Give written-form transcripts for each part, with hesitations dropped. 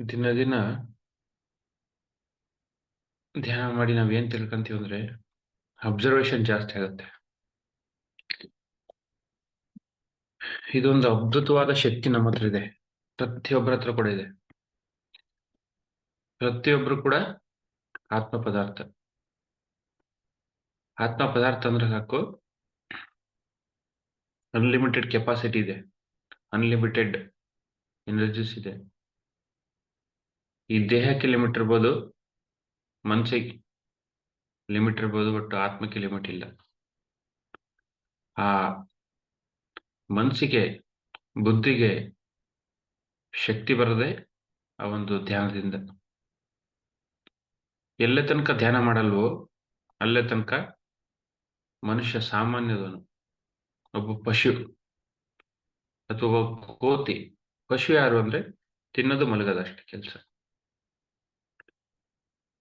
ದಿನ ದಿನ ಧ್ಯಾನ ಮಾಡಿ ನಾವೇನ್ ತಿಳ್ಕೊಂತೀವಿ ಅಂದ್ರೆ ಅಬ್ಸರ್ವೇಷನ್ ಜಾಸ್ತಿ ಆಗುತ್ತೆ. ಇದೊಂದು ಅದ್ಭುತವಾದ ಶಕ್ತಿ ನಮ್ಮ ಹತ್ರ ಇದೆ. ಪ್ರತಿಯೊಬ್ಬರ ಹತ್ರ ಕೂಡ ಇದೆ. ಪ್ರತಿಯೊಬ್ರು ಕೂಡ ಆತ್ಮ ಪದಾರ್ಥ. ಆತ್ಮ ಪದಾರ್ಥ ಅಂದ್ರೆ ಸಾಕು, ಅನ್ಲಿಮಿಟೆಡ್ ಕೆಪಾಸಿಟಿ ಇದೆ, ಅನ್ಲಿಮಿಟೆಡ್ ಎನರ್ಜಿಸ್ ಇದೆ. ಈ ದೇಹಕ್ಕೆ ಲಿಮಿಟ್ ಇರ್ಬೋದು, ಮನಸ್ಸಿಗೆ ಲಿಮಿಟ್ ಇರ್ಬೋದು, ಬಟ್ ಆತ್ಮಕ್ಕೆ ಲಿಮಿಟ್ ಇಲ್ಲ. ಆ ಮನಸ್ಸಿಗೆ, ಬುದ್ಧಿಗೆ ಶಕ್ತಿ ಬರದೆ ಆ ಒಂದು ಧ್ಯಾನದಿಂದ. ಎಲ್ಲೇ ತನಕ ಧ್ಯಾನ ಮಾಡಲ್ವೋ ಅಲ್ಲೇ ತನಕ ಮನುಷ್ಯ ಸಾಮಾನ್ಯದವನು. ಒಬ್ಬ ಪಶು ಅಥವಾ ಒಬ್ಬ ಕೋತಿ. ಪಶು ಯಾರು ಅಂದ್ರೆ ತಿನ್ನೋದು ಮಲಗೋದು ಅಷ್ಟೇ ಕೆಲಸ.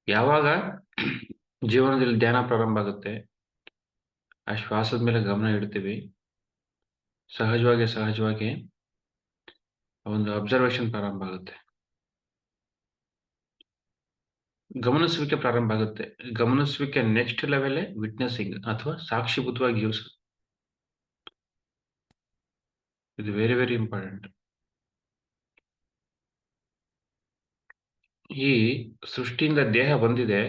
ಯಾವಾಗ ಜೀವನದಲ್ಲಿ ಧ್ಯಾನ ಪ್ರಾರಂಭ ಆಗುತ್ತೆ, ಆ ಶ್ವಾಸದ ಮೇಲೆ ಗಮನ ಇಡ್ತೀವಿ, ಸಹಜವಾಗಿ ಒಂದು ಅಬ್ಸರ್ವೇಷನ್ ಪ್ರಾರಂಭ ಆಗುತ್ತೆ, ಗಮನಿಸುವಿಕೆ ಪ್ರಾರಂಭ ಆಗುತ್ತೆ. ಗಮನಿಸುವಿಕೆ ನೆಕ್ಸ್ಟ್ ಲೆವೆಲ್ ವಿಟ್ನೆಸಿಂಗ್ ಅಥವಾ ಸಾಕ್ಷಿಭೂತವಾಗಿ ಯೂಸ್. ಇದು ವೆರಿ ವೆರಿ ಇಂಪಾರ್ಟೆಂಟ್. ಈ ಸೃಷ್ಟಿಯಿಂದ ದೇಹ ಬಂದಿದೆ.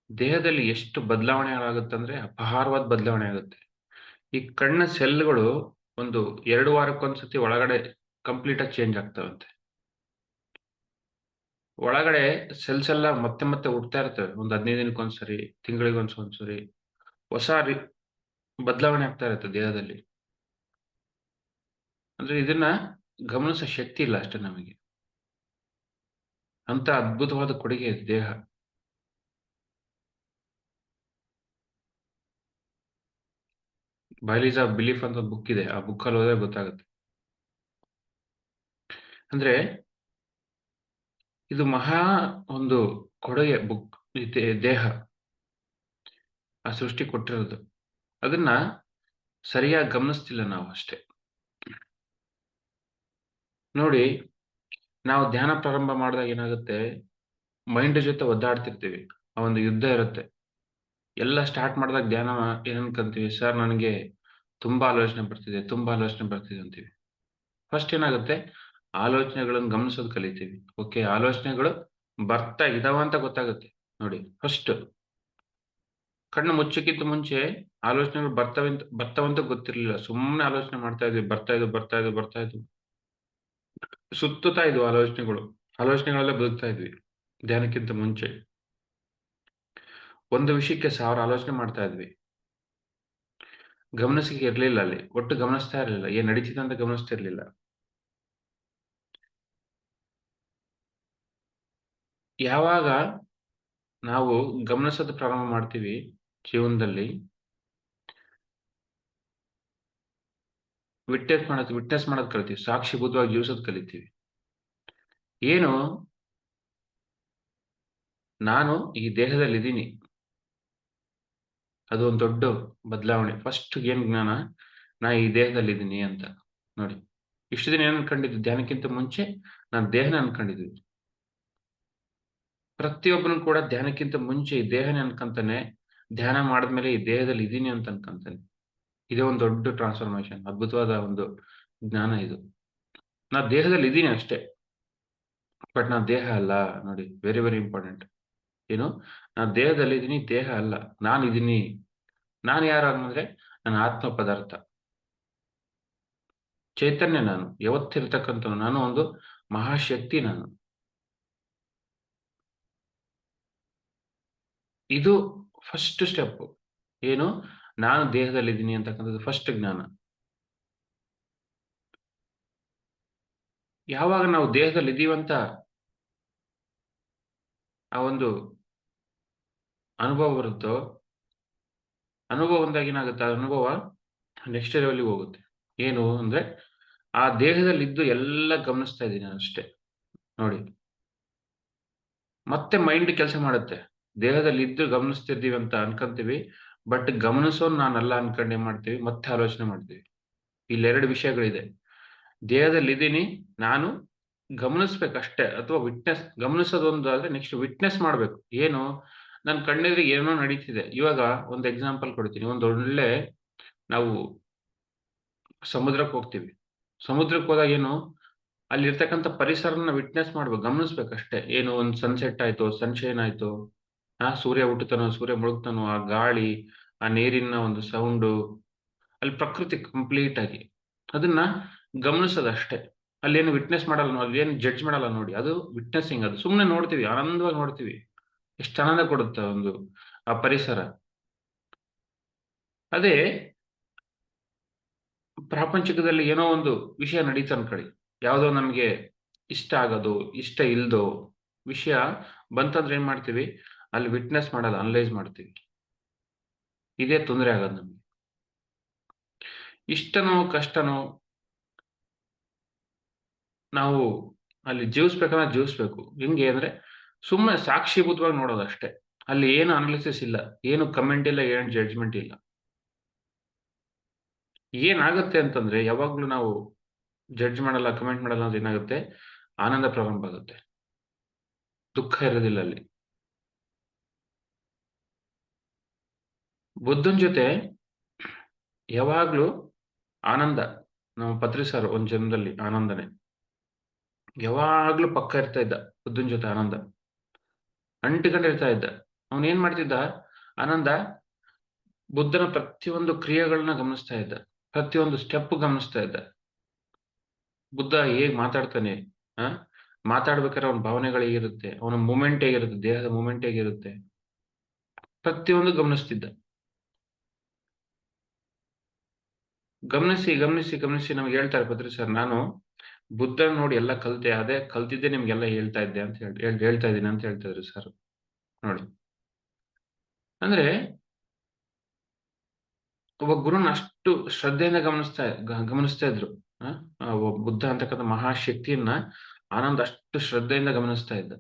ದೇಹದಲ್ಲಿ ಎಷ್ಟು ಬದಲಾವಣೆಗಳಾಗುತ್ತಂದ್ರೆ ಅಪಾರವಾದ ಬದಲಾವಣೆ ಆಗುತ್ತೆ. ಈ ಕಣ್ಣ ಸೆಲ್ಗಳು ಒಂದು 2 ವಾರಕ್ಕೊಂದ್ಸತಿ ಒಳಗಡೆ ಕಂಪ್ಲೀಟ್ ಆಗಿ ಚೇಂಜ್ ಆಗ್ತಾವಂತೆ. ಒಳಗಡೆ ಸೆಲ್ಸ್ ಎಲ್ಲ ಮತ್ತೆ ಹುಟ್ತಾ ಇರ್ತವೆ. ಒಂದು 15 ದಿನಕ್ಕೊಂದ್ಸರಿ, ತಿಂಗಳಿಗೆ ಒಂದ್ಸರಿ ಹೊಸ ಬದಲಾವಣೆ ಆಗ್ತಾ ಇರುತ್ತೆ ದೇಹದಲ್ಲಿ. ಅಂದ್ರೆ ಇದನ್ನ ಗಮನಿಸೋ ಶಕ್ತಿ ಇಲ್ಲ ಅಷ್ಟೇ ನಮಗೆ. ಅಂತ ಅದ್ಭುತವಾದ ಕೊಡುಗೆ ಇದೆ ದೇಹ. ಬಯಾಲಜಿ ಆಫ್ ಬಿಲೀಫ್ ಅಂತ ಒಂದು ಬುಕ್ ಇದೆ. ಆ ಬುಕ್ ಅಲ್ಲಿ ಓದಿದ್ರೆ ಗೊತ್ತಾಗುತ್ತೆ. ಅಂದ್ರೆ ಇದು ಮಹಾ ಒಂದು ಕೊಡುಗೆ ಬುಕ್. ದೇಹ ಆ ಸೃಷ್ಟಿ ಕೊಟ್ಟಿರೋದು. ಅದನ್ನ ಸರಿಯಾಗಿ ಗಮನಿಸ್ತಿಲ್ಲ ನಾವು ಅಷ್ಟೇ. ನೋಡಿ, ನಾವು ಧ್ಯಾನ ಪ್ರಾರಂಭ ಮಾಡಿದಾಗ ಏನಾಗುತ್ತೆ, ಮೈಂಡ್ ಜೊತೆ ಒದ್ದಾಡ್ತಿರ್ತೀವಿ. ಆ ಒಂದು ಯುದ್ಧ ಇರುತ್ತೆ. ಎಲ್ಲ ಸ್ಟಾರ್ಟ್ ಮಾಡಿದಾಗ ಧ್ಯಾನ ಏನ್ ಅನ್ಕೊಂತೀವಿ, ಸರ್ ನನಗೆ ತುಂಬಾ ಆಲೋಚನೆ ಬರ್ತಿದೆ ಅಂತೀವಿ. ಫಸ್ಟ್ ಏನಾಗುತ್ತೆ, ಆಲೋಚನೆಗಳನ್ನು ಗಮನಿಸೋದು ಕಲಿತೀವಿ. ಓಕೆ, ಆಲೋಚನೆಗಳು ಬರ್ತಾ ಇದಾವ ಅಂತ ಗೊತ್ತಾಗುತ್ತೆ. ನೋಡಿ, ಫಸ್ಟ್ ಕಣ್ಣು ಮುಚ್ಚಕ್ಕಿಂತ ಮುಂಚೆ ಆಲೋಚನೆಗಳು ಬರ್ತಾವಂತ ಗೊತ್ತಿರ್ಲಿಲ್ಲ. ಸುಮ್ಮನೆ ಆಲೋಚನೆ ಮಾಡ್ತಾ ಇದ್ವಿ. ಬರ್ತಾ ಇದ್ವು. ಸುತ್ತುತ್ತಾ ಇದ್ವು ಆಲೋಚನೆಗಳು. ಆಲೋಚನೆಗಳೆಲ್ಲ ಬದುಕ್ತಾ ಇದ್ವಿ ಧ್ಯಾನಕ್ಕಿಂತ ಮುಂಚೆ. ಒಂದು ವಿಷಯಕ್ಕೆ 1000 ಆಲೋಚನೆ ಮಾಡ್ತಾ ಇದ್ವಿ. ಗಮನಿಸಿಕೆ ಇರ್ಲಿಲ್ಲ ಅಲ್ಲಿ. ಒಟ್ಟು ಗಮನಿಸ್ತಾ ಇರ್ಲಿಲ್ಲ. ಏನ್ ನಡೀತಿದೆ ಅಂತ ಗಮನಿಸ್ತಿರ್ಲಿಲ್ಲ. ಯಾವಾಗ ನಾವು ಗಮನಿಸೋದು ಪ್ರಾರಂಭ ಮಾಡ್ತೀವಿ ಜೀವನದಲ್ಲಿ, ವಿಟ್ನೆಸ್ ಮಾಡೋದು ಕಲಿತೀವಿ. ಸಾಕ್ಷಿಭೂತವಾಗಿ ಜೀವಿಸೋದು ಕಲಿತೀವಿ. ಏನು, ನಾನು ಈ ದೇಹದಲ್ಲಿದ್ದೀನಿ. ಅದು ಒಂದು ದೊಡ್ಡ ಬದಲಾವಣೆ. ಫಸ್ಟ್ ಏನ್ ಜ್ಞಾನ, ನಾ ಈ ದೇಹದಲ್ಲಿದ್ದೀನಿ ಅಂತ. ನೋಡಿ, ಇಷ್ಟು ದಿನ ಏನ್ ಅನ್ಕೊಂಡಿದ್ವಿ, ಧ್ಯಾನಕ್ಕಿಂತ ಮುಂಚೆ ನಾನು ದೇಹನ ಅನ್ಕೊಂಡಿದ್ವಿ. ಪ್ರತಿಯೊಬ್ಬನು ಕೂಡ ಧ್ಯಾನಕ್ಕಿಂತ ಮುಂಚೆ ಈ ದೇಹನೇ ಅನ್ಕೊಂತಾನೆ. ಧ್ಯಾನ ಮಾಡಿದ್ಮೇಲೆ ಈ ದೇಹದಲ್ಲಿ ಇದೀನಿ ಅಂತ ಅನ್ಕೊಂತಾನೆ. ಇದೇ ಒಂದು ದೊಡ್ಡ ಟ್ರಾನ್ಸ್ಫಾರ್ಮೇಶನ್. ಅದ್ಭುತವಾದ ಒಂದು ಜ್ಞಾನ ಇದು. ನಾ ದೇಹದಲ್ಲಿ ಇದೀನಿ ಅಷ್ಟೇ, ಬಟ್ ನಾ ದೇಹ ಅಲ್ಲ. ನೋಡಿ, ವೆರಿ ವೆರಿ ಇಂಪಾರ್ಟೆಂಟ್. ಏನು, ನಾ ದೇಹದಲ್ಲಿ ಇದೀನಿ, ದೇಹ ಅಲ್ಲ. ನಾನಿದೀನಿ. ನಾನು ಯಾರು ಅಂದ್ರೆ ನನ್ನ ಆತ್ಮ ಪದಾರ್ಥ, ಚೈತನ್ಯ. ನಾನು ಯಾವತ್ತಿರ್ತಕ್ಕಂಥವ್ನು. ನಾನು ಒಂದು ಮಹಾಶಕ್ತಿ. ನಾನು ಇದು ಫಸ್ಟ್ ಸ್ಟೆಪ್. ಏನು, ನಾನು ದೇಹದಲ್ಲಿದ್ದೀನಿ ಅಂತಕ್ಕಂಥದ್ದು ಫಸ್ಟ್ ಜ್ಞಾನ. ಯಾವಾಗ ನಾವು ದೇಹದಲ್ಲಿ ಇದೀವಂತ ಆ ಒಂದು ಅನುಭವ ಬರುತ್ತೋ, ಅನುಭವ ಬಂದಾಗ ಏನಾಗುತ್ತೆ, ಆ ಅನುಭವ ನೆಕ್ಸ್ಟ್ ಲೆವೆಲ್‌ಗೆ ಹೋಗುತ್ತೆ. ಏನು ಅಂದ್ರೆ, ಆ ದೇಹದಲ್ಲಿದ್ದು ಎಲ್ಲ ಗಮನಿಸ್ತಾ ಇದ್ದೀನಿ ಅಷ್ಟೇ. ನೋಡಿ, ಮತ್ತೆ ಮೈಂಡ್ ಕೆಲಸ ಮಾಡುತ್ತೆ. ದೇಹದಲ್ಲಿದ್ದು ಗಮನಿಸ್ತಿದ್ದೀವಿ ಅಂತ ಅನ್ಕೊಂತೀವಿ. ಬಟ್ ಗಮನಿಸೋನು ನಾನಲ್ಲ ಅನ್ಕೊಂಡು ಏನ್ ಮಾಡ್ತೀವಿ, ಮತ್ತೆ ಆಲೋಚನೆ ಮಾಡ್ತೀವಿ. ಇಲ್ಲಿ 2 ವಿಷಯಗಳಿದೆ. ದೇಹದಲ್ಲಿದ್ದೀನಿ ನಾನು, ಗಮನಿಸ್ಬೇಕಷ್ಟೇ. ಅಥವಾ ಗಮನಿಸೋದೊಂದು ಆದ್ರೆ ನೆಕ್ಸ್ಟ್ ವಿಟ್ನೆಸ್ ಮಾಡ್ಬೇಕು. ಏನು ನನ್ನ ಕಣ್ಣೆದುರಿಗೆ ಏನೋ ನಡೀತಿದೆ. ಇವಾಗ ಒಂದು ಎಕ್ಸಾಂಪಲ್ ಕೊಡ್ತೀನಿ. ಒಂದೊಳ್ಳೆ ನಾವು ಸಮುದ್ರಕ್ಕೆ ಹೋಗ್ತೀವಿ. ಸಮುದ್ರಕ್ಕೆ ಹೋದಾಗ ಏನು, ಅಲ್ಲಿರ್ತಕ್ಕಂಥ ಪರಿಸರನ ವಿಟ್ನೆಸ್ ಮಾಡ್ಬೇಕು, ಗಮನಿಸ್ಬೇಕಷ್ಟೇ. ಏನು ಒಂದು ಸನ್‌ಸೆಟ್ ಆಯ್ತೋ, ಸನ್‌ಶೈನ್ ಆಯ್ತೋ, ಸೂರ್ಯ ಹುಟ್ಟುತ್ತಾನೋ, ಸೂರ್ಯ ಮುಳುಗ್ತಾನೋ, ಆ ಗಾಳಿ, ಆ ನೀರಿನ ಒಂದು ಸೌಂಡು, ಅಲ್ಲಿ ಪ್ರಕೃತಿ ಕಂಪ್ಲೀಟ್ ಆಗಿ. ಅದನ್ನ ಗಮನಿಸೋದಷ್ಟೇ. ಅಲ್ಲೇನು ವಿಟ್ನೆಸ್ ಮಾಡಲ್ಲ ನಾವು, ಅಲ್ಲೇನು ಜಡ್ಜ್ ಮಾಡಲ್ಲ ನೋಡಿ. ಅದು ವಿಟ್ನೆಸ್ಸಿಂಗ್ ಅದು. ಸುಮ್ನೆ ನೋಡ್ತೀವಿ, ಆನಂದವಾಗಿ ನೋಡ್ತೀವಿ. ಎಷ್ಟು ಆನಂದ ಕೊಡುತ್ತೆ ಒಂದು ಆ ಪರಿಸರ. ಅದೇ ಪ್ರಾಪಂಚಿಕದಲ್ಲಿ ಏನೋ ಒಂದು ವಿಷಯ ನಡೀತು ಅನ್ಕೊಳ್ಳಿ. ಯಾವುದೋ ನಮ್ಗೆ ಇಷ್ಟ ಆಗೋದು, ಇಷ್ಟ ಇಲ್ದೋ ವಿಷಯ ಬಂತಂದ್ರೆ ಏನ್ ಮಾಡ್ತೀವಿ? ಅಲ್ಲಿ ವಿಟ್ನೆಸ್ ಮಾಡಲ್ಲ, ಅನಲೈಸ್ ಮಾಡ್ತೀವಿ. ಇದೇ ತೊಂದ್ರೆ ಆಗೋದು ನಮ್ಗೆ. ಇಷ್ಟನೋ, ಕಷ್ಟನೋ ನಾವು ಅಲ್ಲಿ ಜೀವಿಸ್ಬೇಕಂದ್ರೆ ಜೀವಿಸ್ಬೇಕು. ಹೆಂಗೆ ಅಂದ್ರೆ ಸುಮ್ಮನೆ ಸಾಕ್ಷೀಭೂತವಾಗಿ ನೋಡೋದಷ್ಟೇ. ಅಲ್ಲಿ ಏನು ಅನಾಲಿಸಿಸ್ ಇಲ್ಲ, ಏನು ಕಮೆಂಟ್ ಇಲ್ಲ, ಏನು ಜಡ್ಜ್‌ಮೆಂಟ್ ಇಲ್ಲ. ಏನಾಗುತ್ತೆ ಅಂತಂದ್ರೆ ಯಾವಾಗ್ಲೂ ನಾವು ಜಡ್ಜ್ ಮಾಡಲ್ಲ, ಕಮೆಂಟ್ ಮಾಡಲ್ಲ ಅಂದ್ರೆ ಏನಾಗುತ್ತೆ? ಆನಂದ ಪ್ರಾರಂಭ ಆಗುತ್ತೆ. ದುಃಖ ಇರೋದಿಲ್ಲ ಅಲ್ಲಿ. ಬುದ್ಧನ್ ಜೊತೆ ಯಾವಾಗ್ಲೂ ಆನಂದ. ನಮ್ಮ ಪತ್ರಿ ಸರ್ ಒಂದ್ ಜನ್ಮದಲ್ಲಿ ಆನಂದನೇ. ಯಾವಾಗ್ಲೂ ಪಕ್ಕ ಇರ್ತಾ ಇದ್ದ ಬುದ್ಧನ್ ಜೊತೆ ಆನಂದ. ಅಂಟಿಕೊಂಡಿರ್ತಾ ಇದ್ದ. ಅವನೇನ್ ಮಾಡ್ತಿದ್ದ ಆನಂದ? ಬುದ್ಧನ ಪ್ರತಿಯೊಂದು ಕ್ರಿಯೆಗಳನ್ನ ಗಮನಿಸ್ತಾ ಇದ್ದ. ಪ್ರತಿಯೊಂದು ಸ್ಟೆಪ್ ಗಮನಿಸ್ತಾ ಇದ್ದ. ಬುದ್ಧ ಹೇಗ್ ಮಾತಾಡ್ತಾನೆ? ಆ? ಮಾತಾಡ್ಬೇಕಾದ್ರೆ ಅವನ ಭಾವನೆಗಳು ಹೇಗಿರುತ್ತೆ? ಅವನ ಮೂವ್‌ಮೆಂಟ್ ಹೇಗಿರುತ್ತೆ? ದೇಹದ ಮೂವ್‌ಮೆಂಟ್ ಹೇಗಿರುತ್ತೆ? ಪ್ರತಿಯೊಂದು ಗಮನಿಸ್ತಿದ್ದ. ಗಮನಿಸಿ, ಗಮನಿಸಿ, ಗಮನಿಸಿ ನಮ್ಗೆ ಹೇಳ್ತಾರೆ ಪತ್ರಿ ಸರ್. ನಾನು ಬುದ್ಧನ್ ನೋಡಿ ಎಲ್ಲ ಕಲ್ತೆ. ಅದೇ ಕಲ್ತಿದ್ದೇ ನಿಮ್ಗೆಲ್ಲ ಹೇಳ್ತಾ ಇದ್ದೆ ಅಂತ ಹೇಳ್ತಾ ಇದ್ದೀನಿ ಅಂತ ಹೇಳ್ತಾ ಇದ್ರು ಸರ್. ನೋಡಿ. ಅಂದ್ರೆ ಒಬ್ಬ ಗುರುನ ಅಷ್ಟು ಶ್ರದ್ಧೆಯಿಂದ ಗಮನಿಸ್ತಾ ಇದ್ರು. ಆ? ಒಬ್ಬ ಬುದ್ಧ ಅಂತಕ್ಕಂಥ ಮಹಾಶಕ್ತಿಯನ್ನ ಆನಂದ್ ಅಷ್ಟು ಶ್ರದ್ಧೆಯಿಂದ ಗಮನಿಸ್ತಾ ಇದ್ದ.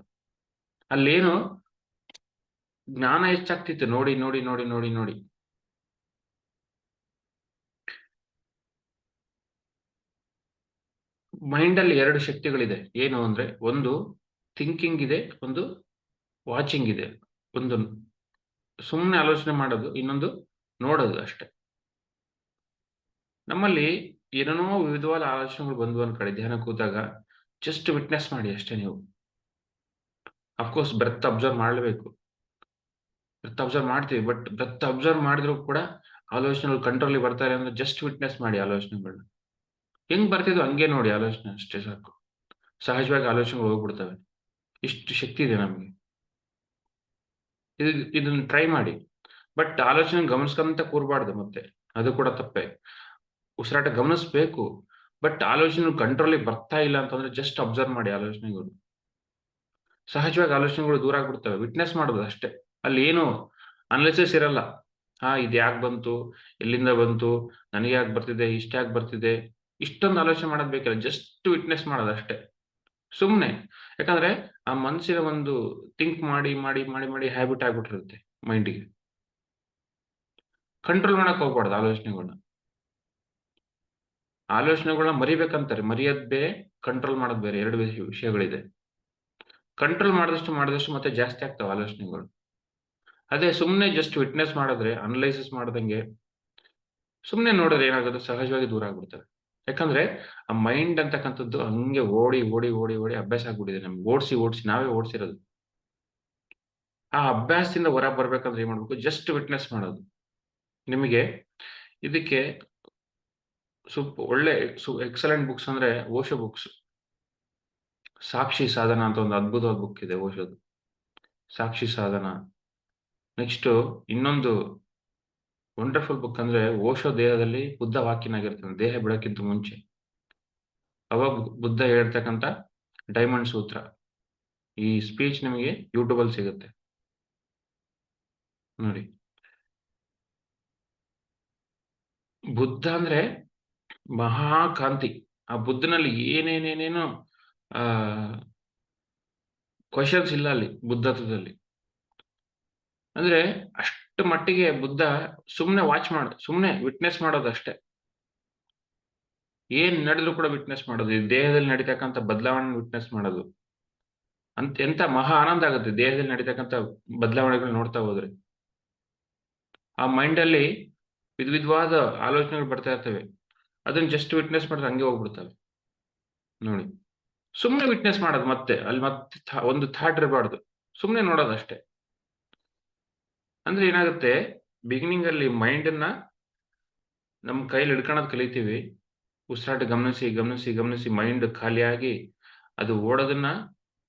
ಅಲ್ಲೇನು ಜ್ಞಾನ ಹೆಚ್ಚಾಗ್ತಿತ್ತು ನೋಡಿ, ನೋಡಿ, ನೋಡಿ, ನೋಡಿ, ನೋಡಿ. ಮೈಂಡಲ್ಲಿ 2 ಶಕ್ತಿಗಳಿದೆ. ಏನು ಅಂದ್ರೆ ಒಂದು ಥಿಂಕಿಂಗ್ ಇದೆ, ಒಂದು ವಾಚಿಂಗ್ ಇದೆ. ಒಂದು ಸುಮ್ನೆ ಆಲೋಚನೆ ಮಾಡೋದು, ಇನ್ನೊಂದು ನೋಡೋದು ಅಷ್ಟೇ. ನಮ್ಮಲ್ಲಿ ಏನೇನೋ ವಿವಿಧವಾದ ಆಲೋಚನೆಗಳು ಬಂದ್ವು ಅನ್ಕೊಳ್ಳಿ ಧ್ಯಾನ ಕೂತಾಗ. ಜಸ್ಟ್ ವಿಟ್ನೆಸ್ ಮಾಡಿ ಅಷ್ಟೇ ನೀವು. ಅಫ್‌ಕೋರ್ಸ್ ಬ್ರೆತ್ ಅಬ್ಸರ್ವ್ ಮಾಡ್ಲೇಬೇಕು. ಬ್ರೆತ್ ಅಬ್ಸರ್ವ್ ಮಾಡ್ತೀವಿ. ಬಟ್ ಬ್ರೆತ್ ಅಬ್ಸರ್ವ್ ಮಾಡಿದ್ರು ಕೂಡ ಆಲೋಚನೆಗಳು ಕಂಟ್ರೋಲ್‌ಗೆ ಬರ್ತಾ ಇಲ್ಲ ಅಂದ್ರೆ ಜಸ್ಟ್ ವಿಟ್ನೆಸ್ ಮಾಡಿ ಆಲೋಚನೆಗಳನ್ನ. ಹೆಂಗ್ ಬರ್ತಿದ್ವೋ ಹಂಗೆ ನೋಡಿ ಆಲೋಚನೆ ಅಷ್ಟೇ ಸಾಕು. ಸಹಜವಾಗಿ ಆಲೋಚನೆಗಳು ಹೋಗ್ಬಿಡ್ತವೆ. ಇಷ್ಟು ಶಕ್ತಿ ಇದೆ ನಮ್ಗೆ. ಇದನ್ನ ಟ್ರೈ ಮಾಡಿ. ಬಟ್ ಆಲೋಚನೆ ಗಮನಿಸ್ಕೊಂತ ಕೂರ್ಬಾರ್ದು ಮತ್ತೆ. ಅದು ಕೂಡ ತಪ್ಪೇ. ಉಸಿರಾಟ ಗಮನಿಸ್ಬೇಕು. ಬಟ್ ಆಲೋಚನೆಗಳು ಕಂಟ್ರೋಲಿಗೆ ಬರ್ತಾ ಇಲ್ಲ ಅಂತಂದ್ರೆ ಜಸ್ಟ್ ಅಬ್ಸರ್ವ್ ಮಾಡಿ ಆಲೋಚನೆಗಳು. ಸಹಜವಾಗಿ ಆಲೋಚನೆಗಳು ದೂರ ಆಗ್ಬಿಡ್ತವೆ. ವಿಟ್ನೆಸ್ ಮಾಡೋದು ಅಷ್ಟೇ. ಅಲ್ಲಿ ಏನು ಅನಾಲಿಸಿಸ್ ಇರಲ್ಲ. ಇದು ಯಾಕ್ ಬಂತು? ಎಲ್ಲಿಂದ ಬಂತು? ನನಗೆ ಯಾಕ್ ಬರ್ತಿದೆ? ಇಷ್ಟ್ಯಾಕ್ ಬರ್ತಿದೆ? ಇಷ್ಟೊಂದು ಆಲೋಚನೆ ಮಾಡೋದ್ ಬೇಕಿಲ್ಲ. ಜಸ್ಟ್ ವಿಟ್ನೆಸ್ ಮಾಡೋದಷ್ಟೇ. ಸುಮ್ನೆ. ಯಾಕಂದ್ರೆ ಆ ಮನಸ್ಸಿನ ಒಂದು ಥಿಂಕ್ ಮಾಡಿ, ಮಾಡಿ, ಮಾಡಿ, ಮಾಡಿ ಹ್ಯಾಬಿಟ್ ಆಗ್ಬಿಟ್ಟಿರುತ್ತೆ ಮೈಂಡಿಗೆ. ಕಂಟ್ರೋಲ್ ಮಾಡಕ್ ಹೋಗ್ಬಾರ್ದು ಆಲೋಚನೆಗಳ್ನ. ಆಲೋಚನೆಗಳ್ನ ಮರಿಬೇಕಂತಾರೆ. ಮರಿಯೋದ್ ಬೇರೆ, ಕಂಟ್ರೋಲ್ ಮಾಡೋದ್ ಬೇರೆ. 2 ವಿಷಯಗಳಿದೆ. ಕಂಟ್ರೋಲ್ ಮಾಡಿದಷ್ಟು ಮತ್ತೆ ಜಾಸ್ತಿ ಆಗ್ತಾವೆ ಆಲೋಚನೆಗಳು. ಅದೇ ಸುಮ್ನೆ ಜಸ್ಟ್ ವಿಟ್ನೆಸ್ ಮಾಡಿದ್ರೆ, ಅನಲೈಸಿಸ್ ಮಾಡ್ದಂಗೆ ಸುಮ್ನೆ ನೋಡಿದ್ರೆ ಏನಾಗುತ್ತೆ ಸಹಜವಾಗಿ ದೂರ ಆಗ್ಬಿಡ್ತವೆ. ಯಾಕಂದ್ರೆ ಆ ಮೈಂಡ್ ಅಂತಕ್ಕಂಥದ್ದು ಹಂಗೆ ಓಡಿ, ಓಡಿ, ಓಡಿ, ಓಡಿ ಅಭ್ಯಾಸ ಆಗ್ಬಿಟ್ಟಿದೆ ನಮ್ಗೆ. ಓಡ್ಸಿ, ಓಡ್ಸಿ ನಾವೇ ಓಡ್ಸಿರೋದು. ಆ ಅಭ್ಯಾಸದಿಂದ ಹೊರಗ್ ಬರ್ಬೇಕಂದ್ರೆ ಏನ್ ಮಾಡ್ಬೇಕು? ಜಸ್ಟ್ ವಿಟ್ನೆಸ್ ಮಾಡೋದು. ನಿಮಗೆ ಇದಕ್ಕೆ ಒಳ್ಳೆ ಎಕ್ಸಲೆಂಟ್ ಬುಕ್ಸ್ ಅಂದ್ರೆ ಓಶೋ ಬುಕ್ಸ್. ಸಾಕ್ಷಿ ಸಾಧನ ಅಂತ ಒಂದು ಅದ್ಭುತವಾದ ಬುಕ್ ಇದೆ ಓಶೋದು. ಸಾಕ್ಷಿ ಸಾಧನ. ನೆಕ್ಸ್ಟು ಇನ್ನೊಂದು ವಂಡರ್‌ಫುಲ್ ಬುಕ್ ಅಂದ್ರೆ ಓಶೋ ದೇಹದಲ್ಲಿ ಬುದ್ಧ ವಾಕ್ಯನಾಗಿರ್ತಾನೆ. ದೇಹ ಬಿಡೋಕ್ಕಿಂತ ಮುಂಚೆ. ಅವಾಗ ಬುದ್ಧ ಹೇಳ್ತಕ್ಕಂಥ ಡೈಮಂಡ್ ಸೂತ್ರ. ಈ ಸ್ಪೀಚ್ ನಿಮಗೆ ಯೂಟ್ಯೂಬಲ್ಲಿ ಸಿಗುತ್ತೆ. ನೋಡಿ. ಬುದ್ಧ ಅಂದ್ರೆ ಮಹಾಕಾಂತಿ. ಆ ಬುದ್ಧನಲ್ಲಿ ಏನೇನೇನೇನೋ ಆಹ್, ಕ್ವೆಷನ್ಸ್ ಇಲ್ಲ ಅಲ್ಲಿ ಬುದ್ಧತ್ವದಲ್ಲಿ. ಅಂದ್ರೆ ಅಷ್ಟು ಮಟ್ಟಿಗೆ ಬುದ್ಧ ಸುಮ್ನೆ ವಿಟ್ನೆಸ್ ಮಾಡೋದಷ್ಟೇ. ಏನ್ ನಡೆದ್ರು ಕೂಡ ವಿಟ್ನೆಸ್ ಮಾಡೋದು. ಈ ದೇಹದಲ್ಲಿ ನಡೀತಕ್ಕಂಥ ಬದಲಾವಣೆ ವಿಟ್ನೆಸ್ ಮಾಡೋದು. ಎಂತ ಮಹಾ ಆನಂದ ಆಗುತ್ತೆ ದೇಹದಲ್ಲಿ ನಡೀತಕ್ಕಂಥ ಬದಲಾವಣೆಗಳು ನೋಡ್ತಾ ಹೋದ್ರೆ. ಆ ಮೈಂಡಲ್ಲಿ ವಿಧವಾದ ಆಲೋಚನೆಗಳು ಬರ್ತಾ ಇರ್ತವೆ. ಅದನ್ನ ಜಸ್ಟ್ ವಿಟ್ನೆಸ್ ಮಾಡಿದ್ರೆ ಹಂಗೆ ಹೋಗ್ಬಿಡ್ತವೆ ನೋಡಿ. ಸುಮ್ನೆ ವಿಟ್ನೆಸ್ ಮಾಡೋದು ಮತ್ತೆ. ಅಲ್ಲಿ ಮತ್ತೆ ಒಂದು ಥಾಟ್ ಇರಬಾರ್ದು. ಸುಮ್ನೆ ನೋಡೋದಷ್ಟೇ. ಅಂದ್ರೆ ಏನಾಗುತ್ತೆ, ಬಿಗಿನಿಂಗ್ ಅಲ್ಲಿ ಮೈಂಡನ್ನ ನಮ್ ಕೈಲಿ ಹಿಡ್ಕೊಳ್ಳೋದು ಕಲಿತೀವಿ. ಉಸಿರಾಟ ಗಮನಿಸಿ, ಗಮನಿಸಿ, ಗಮನಿಸಿ ಮೈಂಡ್ ಖಾಲಿಯಾಗಿ ಅದು ಓಡೋದನ್ನ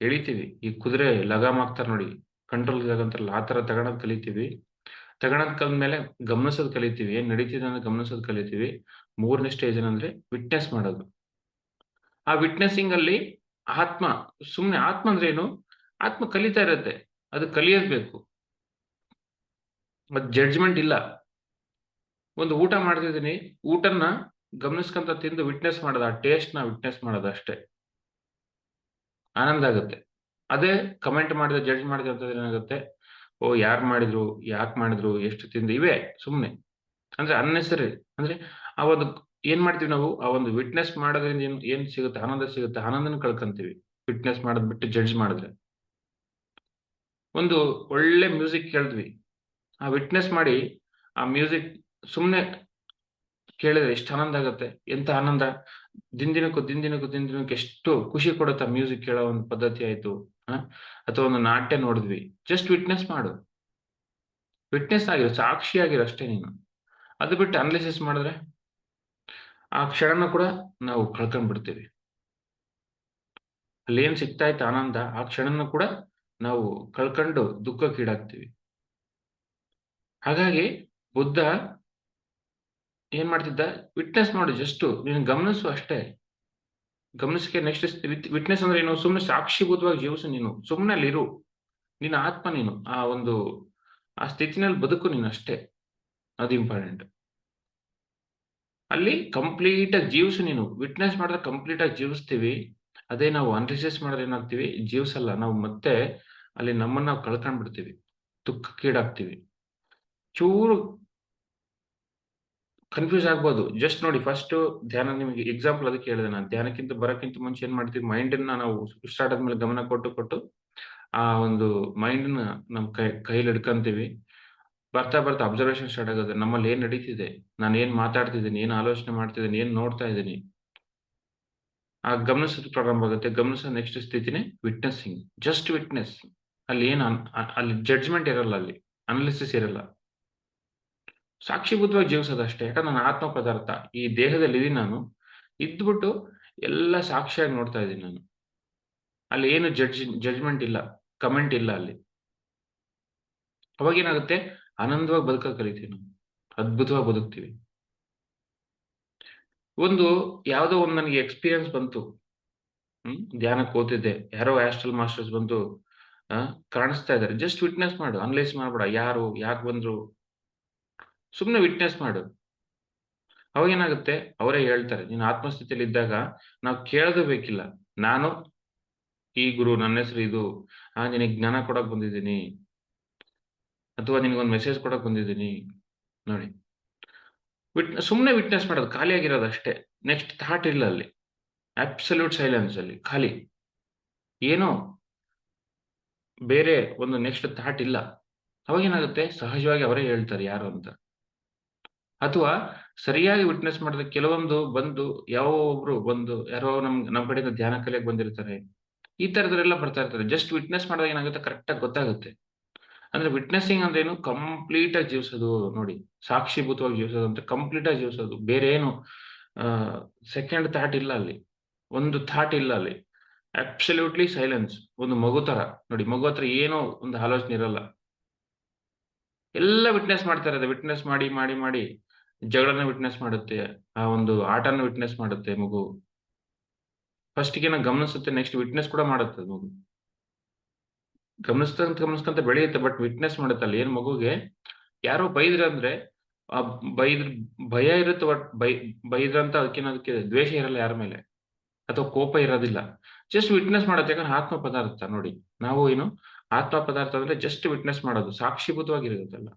ಎಳಿತೀವಿ. ಈ ಕುದುರೆ ಲಗಾಮ್ ಹಾಕ್ತಾರೆ ನೋಡಿ, ಕಂಟ್ರೋಲ್ ಅಂತಾರಲ್ಲ, ಆ ತರ ತಗೊಳೋದ್ ಕಲಿತೀವಿ. ತಗೊಳೋದ್ ಕಲ್ತ್ಮೇಲೆ ಗಮನಿಸೋದ್ ಕಲಿತೀವಿ. ಏನ್ ನಡೀತಿದೆ ಅಂತ ಗಮನಿಸೋದ್ ಕಲಿತೀವಿ. 3ನೇ ಸ್ಟೇಜ್ ಏನಂದ್ರೆ ವಿಟ್ನೆಸ್ ಮಾಡೋದು. ಆ ವಿಟ್ನೆಸ್ಸಿಂಗ್ ಅಲ್ಲಿ ಆತ್ಮ, ಸುಮ್ನೆ ಆತ್ಮ ಅಂದ್ರೆ ಏನು? ಆತ್ಮ ಕಲಿತಾ ಇರತ್ತೆ. ಅದು ಕಲಿಯೋದ್ ಬೇಕು. ಮತ್ ಜಡ್ಜ್‌ಮೆಂಟ್ ಇಲ್ಲ. ಒಂದು ಊಟ ಮಾಡ್ತಿದೀನಿ, ಊಟನ್ನ ಗಮನಿಸ್ಕೊಂತ ತಿಂದು ವಿಟ್ನೆಸ್ ಮಾಡೋದು. ಆ ಟೇಸ್ಟ್‌ನ ವಿಟ್ನೆಸ್ ಮಾಡೋದು ಅಷ್ಟೇ. ಆನಂದ ಆಗುತ್ತೆ. ಅದೇ ಕಮೆಂಟ್ ಮಾಡಿದ್ರೆ, ಜಡ್ಜ್ ಮಾಡಿದ್ರೆ ಅಂತಂದ್ರೆ ಏನಾಗುತ್ತೆ? ಓಹ್! ಯಾರ್ ಮಾಡಿದ್ರು? ಯಾಕ್ ಮಾಡಿದ್ರು? ಎಷ್ಟು ತಿಂದೆ? ಇವೇ ಸುಮ್ನೆ. ಅಂದ್ರೆ ಅನ್ನೆಸೆಸರಿ. ಅಂದ್ರೆ ಆ ಒಂದು ಏನ್ ಮಾಡ್ತೀವಿ ನಾವು? ಆ ಒಂದು ವಿಟ್ನೆಸ್ ಮಾಡೋದ್ರಿಂದ ಏನ್ ಸಿಗುತ್ತೆ? ಆನಂದ ಸಿಗುತ್ತೆ. ಆನಂದನ ಕಳ್ಕೊಂತೀವಿ. ವಿಟ್ನೆಸ್ ಮಾಡೋದ್ ಬಿಟ್ಟು ಜಡ್ಜ್ ಮಾಡಿದ್ರೆ. ಒಂದು ಒಳ್ಳೆ ಮ್ಯೂಸಿಕ್ ಕೇಳಿದ್ವಿ. ಆ ವಿಟ್ನೆಸ್ ಮಾಡಿ ಆ ಮ್ಯೂಸಿಕ್ ಸುಮ್ನೆ ಕೇಳಿದ್ರೆ ಎಷ್ಟು ಆನಂದ ಆಗುತ್ತೆ. ಎಂತ ಆನಂದ! ದಿನದಿನಕ್ಕೂ ಎಷ್ಟು ಖುಷಿ ಕೊಡುತ್ತೆ ಆ ಮ್ಯೂಸಿಕ್ ಕೇಳೋ ಒಂದು ಪದ್ಧತಿ ಆಯ್ತು. ಆ! ಅಥವಾ ಒಂದು ನಾಟ್ಯ ನೋಡಿದ್ವಿ. ಜಸ್ಟ್ ವಿಟ್ನೆಸ್ ಮಾಡು. ವಿಟ್ನೆಸ್ ಆಗಿರು, ಸಾಕ್ಷಿಯಾಗಿರು ಅಷ್ಟೇ ನೀನು. ಅದು ಬಿಟ್ಟು ಅನಲೈಸಿಸ್ ಮಾಡಿದ್ರೆ, ಆ ಕ್ಷಣನ ಕೂಡ ನಾವು ಕಳ್ಕೊಂಡ್ ಬಿಡ್ತೀವಿ. ಅಲ್ಲೇನ್ ಸಿಗ್ತಾ ಇತ್ತು ಆನಂದ, ಆ ಕ್ಷಣನ ಕೂಡ ನಾವು ಕಳ್ಕೊಂಡು ದುಃಖಕ್ಕೀಡಾಗ್ತೀವಿ. ಹಾಗಾಗಿ ಬುದ್ಧ ಏನ್ ಮಾಡ್ತಿದ್ದ? ವಿಟ್ನೆಸ್ ಮಾಡು ಜಸ್ಟು. ನೀನು ಗಮನಿಸು ಅಷ್ಟೇ. ಗಮನಿಸಿಕೆ ನೆಕ್ಸ್ಟ್ ವಿಟ್ನೆಸ್ ಅಂದ್ರೆ ಏನು? ಸುಮ್ನೆ ಸಾಕ್ಷಿಭೂತವಾಗಿ ಜೀವಿಸು ನೀನು. ಸುಮ್ನೆ ಅಲ್ಲಿರು. ನಿನ್ನ ಆತ್ಮ ನೀನು. ಆ ಸ್ಥಿತಿನಲ್ಲಿ ಬದುಕು ನೀನಷ್ಟೇ. ಅದು ಇಂಪಾರ್ಟೆಂಟ್. ಅಲ್ಲಿ ಕಂಪ್ಲೀಟ್ ಆಗಿ ಜೀವಿಸು ನೀನು. ವಿಟ್ನೆಸ್ ಮಾಡಿದ್ರೆ ಕಂಪ್ಲೀಟ್ ಆಗಿ ಜೀವಿಸ್ತೀವಿ. ಅದೇ ನಾವು ಅನಲೈಸಿಸ್ ಮಾಡಿದ್ರೆ ಏನಾಗ್ತೀವಿ? ಜೀವಿಸಲ್ಲ. ನಾವು ಮತ್ತೆ ಅಲ್ಲಿ ನಮ್ಮನ್ನ ನಾವು ಕಳ್ಕೊಂಡ್ ಬಿಡ್ತೀವಿ. ದುಃಖಕ್ಕೀಡಾಗ್ತೀವಿ. ಚೂರು ಕನ್‌ಫ್ಯೂಸ್ ಆಗ್ಬೋದು. ಜಸ್ಟ್ ನೋಡಿ, ಫಸ್ಟು ಧ್ಯಾನ ನಿಮಗೆ ಎಕ್ಸಾಂಪಲ್ ಅದಕ್ಕೆ ಹೇಳಿದೆ ನಾನು. ಧ್ಯಾನಕ್ಕಿಂತ ಬರಕ್ಕಿಂತ ಮುಂಚೆ ಏನ್ ಮಾಡ್ತೀವಿ? ಮೈಂಡನ್ನ ನಾವು ಸ್ಟಾರ್ಟ್ ಆದ್ಮೇಲೆ ಗಮನ ಕೊಟ್ಟು ಆ ಒಂದು ಮೈಂಡ್‌ನ ನಮ್ ಕೈಯಲ್ಲಿ ಹಿಡ್ಕಂತೀವಿ. ಬರ್ತಾ ಅಬ್ಸರ್ವೇಷನ್ ಸ್ಟಾರ್ಟ್ ಆಗುತ್ತೆ. ನಮ್ಮಲ್ಲಿ ಏನ್ ನಡೀತಿದೆ? ನಾನು ಏನ್ ಮಾತಾಡ್ತಿದ್ದೀನಿ? ಏನ್ ಆಲೋಚನೆ ಮಾಡ್ತಿದ್ದೀನಿ? ಏನ್ ನೋಡ್ತಾ ಇದ್ದೀನಿ? ಆ ಗಮನಿಸೋದು ಪ್ರಾರಂಭ ಆಗುತ್ತೆ. ಗಮನಿಸೋ ನೆಕ್ಸ್ಟ್ ಸ್ಥಿತಿನೇ ವಿಟ್ನೆಸ್ಸಿಂಗ್. Just witness. ಅಲ್ಲಿ ಏನು ಅಲ್ಲಿ ಜಡ್ಜ್‌ಮೆಂಟ್ ಇರಲ್ಲ ಅಲ್ಲಿ. ಅನಾಲಿಸಿಸ್ ಇರಲ್ಲ. ಸಾಕ್ಷಿಭೂತವಾಗಿ ಜೀವಿಸೋದಷ್ಟೇ. ಯಾಕಂದ್ರೆ ನಾನು ಆತ್ಮ ಪದಾರ್ಥ. ಈ ದೇಹದಲ್ಲಿ ಇದೀನಿ ನಾನು. ಇದ್ಬಿಟ್ಟು ಎಲ್ಲ ಸಾಕ್ಷಿಯಾಗಿ ನೋಡ್ತಾ ಇದ್ದೀನಿ ನಾನು. ಅಲ್ಲಿ ಏನು ಜಡ್ಜ್‌ಮೆಂಟ್ ಇಲ್ಲ. ಕಮೆಂಟ್ ಇಲ್ಲ ಅಲ್ಲಿ. ಅವಾಗೇನಾಗುತ್ತೆ? ಆನಂದವಾಗಿ ಬದುಕೋದ್ ಕಲಿತೀವಿ ನಾವು. ಅದ್ಭುತವಾಗಿ ಬದುಕ್ತೀವಿ. ಒಂದು ಯಾವುದೋ ಒಂದು ನನಗೆ ಎಕ್ಸ್‌ಪೀರಿಯನ್ಸ್ ಬಂತು. ಧ್ಯಾನಕ್ಕೆ ಕೂತಿದ್ದೆ. ಯಾರೋ ಆಸ್ಟ್ರಲ್ ಮಾಸ್ಟರ್ಸ್ ಬಂದು ಆ ಕಾಣಿಸ್ತಾ ಇದ್ದಾರೆ. ಜಸ್ಟ್ ವಿಟ್ನೆಸ್ ಮಾಡು. ಅನಲೈಸ್ ಮಾಡ್ಬೇಡ. ಯಾರು? ಯಾಕ್ ಬಂದ್ರು? ಸುಮ್ನೆ ವಿಟ್ನೆಸ್ ಮಾಡು. ಅವಾಗೇನಾಗುತ್ತೆ? ಅವರೇ ಹೇಳ್ತಾರೆ. ನೀನು ಆತ್ಮಸ್ಥಿತಿಯಲ್ಲಿ ಇದ್ದಾಗ ನಾವು ಕೇಳೋದೇ ಬೇಕಿಲ್ಲ. ನಾನು ಈ ಗುರು, ನನ್ನ ಹೆಸರು ಇದು. ನಿನಗೆ ಜ್ಞಾನ ಕೊಡಕ್ ಬಂದಿದ್ದೀನಿ. ಅಥವಾ ನಿನಗೊಂದು ಮೆಸೇಜ್ ಕೊಡಕ್ ಬಂದಿದ್ದೀನಿ. ನೋಡಿ. ಸುಮ್ನೆ ವಿಟ್ನೆಸ್ ಮಾಡೋದು. ಖಾಲಿಯಾಗಿರೋದಷ್ಟೇ. ನೆಕ್ಸ್ಟ್ ಥಾಟ್ ಇಲ್ಲ ಅಲ್ಲಿ. ಅಬ್ಸಲ್ಯೂಟ್ ಸೈಲೆನ್ಸ್ ಅಲ್ಲಿ. ಖಾಲಿ. ಏನೋ ಬೇರೆ ಒಂದು ನೆಕ್ಸ್ಟ್ ಥಾಟ್ ಇಲ್ಲ. ಅವಾಗೇನಾಗುತ್ತೆ? ಸಹಜವಾಗಿ ಅವರೇ ಹೇಳ್ತಾರೆ ಯಾರು ಅಂತ. ಅಥವಾ ಸರಿಯಾಗಿ ವಿಟ್ನೆಸ್ ಮಾಡಿದ್ರೆ ಕೆಲವೊಂದು ಬಂದು ಯಾರೋ ಒಬ್ರು ಬಂದು ಯಾರೋ ನಮ್ ಕಡೆಯಿಂದ ಧ್ಯಾನ ಕಲಿಯಕ್ ಬಂದಿರ್ತಾರೆ. ಈ ತರದವರೆಲ್ಲ ಬರ್ತಾ ಇರ್ತಾರೆ. ಜಸ್ಟ್ ವಿಟ್ನೆಸ್ ಮಾಡಿದಾಗ ಏನಾಗುತ್ತೆ? ಕರೆಕ್ಟಾಗಿ ಗೊತ್ತಾಗುತ್ತೆ. ಅಂದ್ರೆ ವಿಟ್ನೆಸ್ಸಿಂಗ್ ಅಂದ್ರೇನು? ಕಂಪ್ಲೀಟ್ ಆಗಿ ಜೀವಿಸೋದು ನೋಡಿ. ಸಾಕ್ಷಿಭೂತವಾಗಿ ಜೀವಿಸೋದು ಅಂದ್ರೆ ಕಂಪ್ಲೀಟ್ ಆಗಿ ಜೀವಿಸೋದು. ಬೇರೆ ಏನು ಸೆಕೆಂಡ್ ಥಾಟ್ ಇಲ್ಲ ಅಲ್ಲಿ. ಒಂದು ಥಾಟ್ ಇಲ್ಲ ಅಲ್ಲಿ. Absolutely silence. ಒಂದು ಮಗು ತರ. ನೋಡಿ, ಮಗು ಹತ್ರ ಏನೋ ಒಂದು ಆಲೋಚನೆ ಇರಲ್ಲ. ಎಲ್ಲ ವಿಟ್ನೆಸ್ ಮಾಡ್ತಾ ಇರೋದು. ವಿಟ್ನೆಸ್ ಮಾಡಿ ಜಗಳನ ವಿಟ್ನೆಸ್ ಮಾಡುತ್ತೆ. ಆ ಒಂದು ಆಟನ ವಿಟ್ನೆಸ್ ಮಾಡುತ್ತೆ ಮಗು. ಫಸ್ಟ್‌ಗೇನೋ ಗಮನಿಸುತ್ತೆ. ನೆಕ್ಸ್ಟ್ ವಿಟ್ನೆಸ್ ಕೂಡ ಮಾಡುತ್ತೆ ಅದು ಮಗು. ಗಮನಿಸ್ಕೊಂತ ಬೆಳೆಯುತ್ತೆ. ಬಟ್ ವಿಟ್ನೆಸ್ ಮಾಡುತ್ತೆ. ಅಲ್ಲಿ ಏನ್ ಮಗುಗೆ ಯಾರೋ ಬೈದ್ರಂದ್ರೆ ಆ ಬೈದ್ರ ಭಯ ಇರುತ್ತೆ. ಬಟ್ ಬೈದ್ರಂತ ಅದಕ್ಕೆ ದ್ವೇಷ ಇರಲ್ಲ ಯಾರ ಮೇಲೆ. ಅಥವಾ ಕೋಪ ಇರೋದಿಲ್ಲ. ಜಸ್ಟ್ ವಿಟ್ನೆಸ್ ಮಾಡುತ್ತೆ. ಯಾಕಂದ್ರೆ ಆತ್ಮ ಪದಾರ್ಥ ನೋಡಿ. ನಾವು ಏನು ಆತ್ಮ ಪದಾರ್ಥ ಅಂದ್ರೆ ಜಸ್ಟ್ ವಿಟ್ನೆಸ್ ಮಾಡೋದು. ಸಾಕ್ಷೀಭೂತವಾಗಿರುತ್ತಲ್ಲ.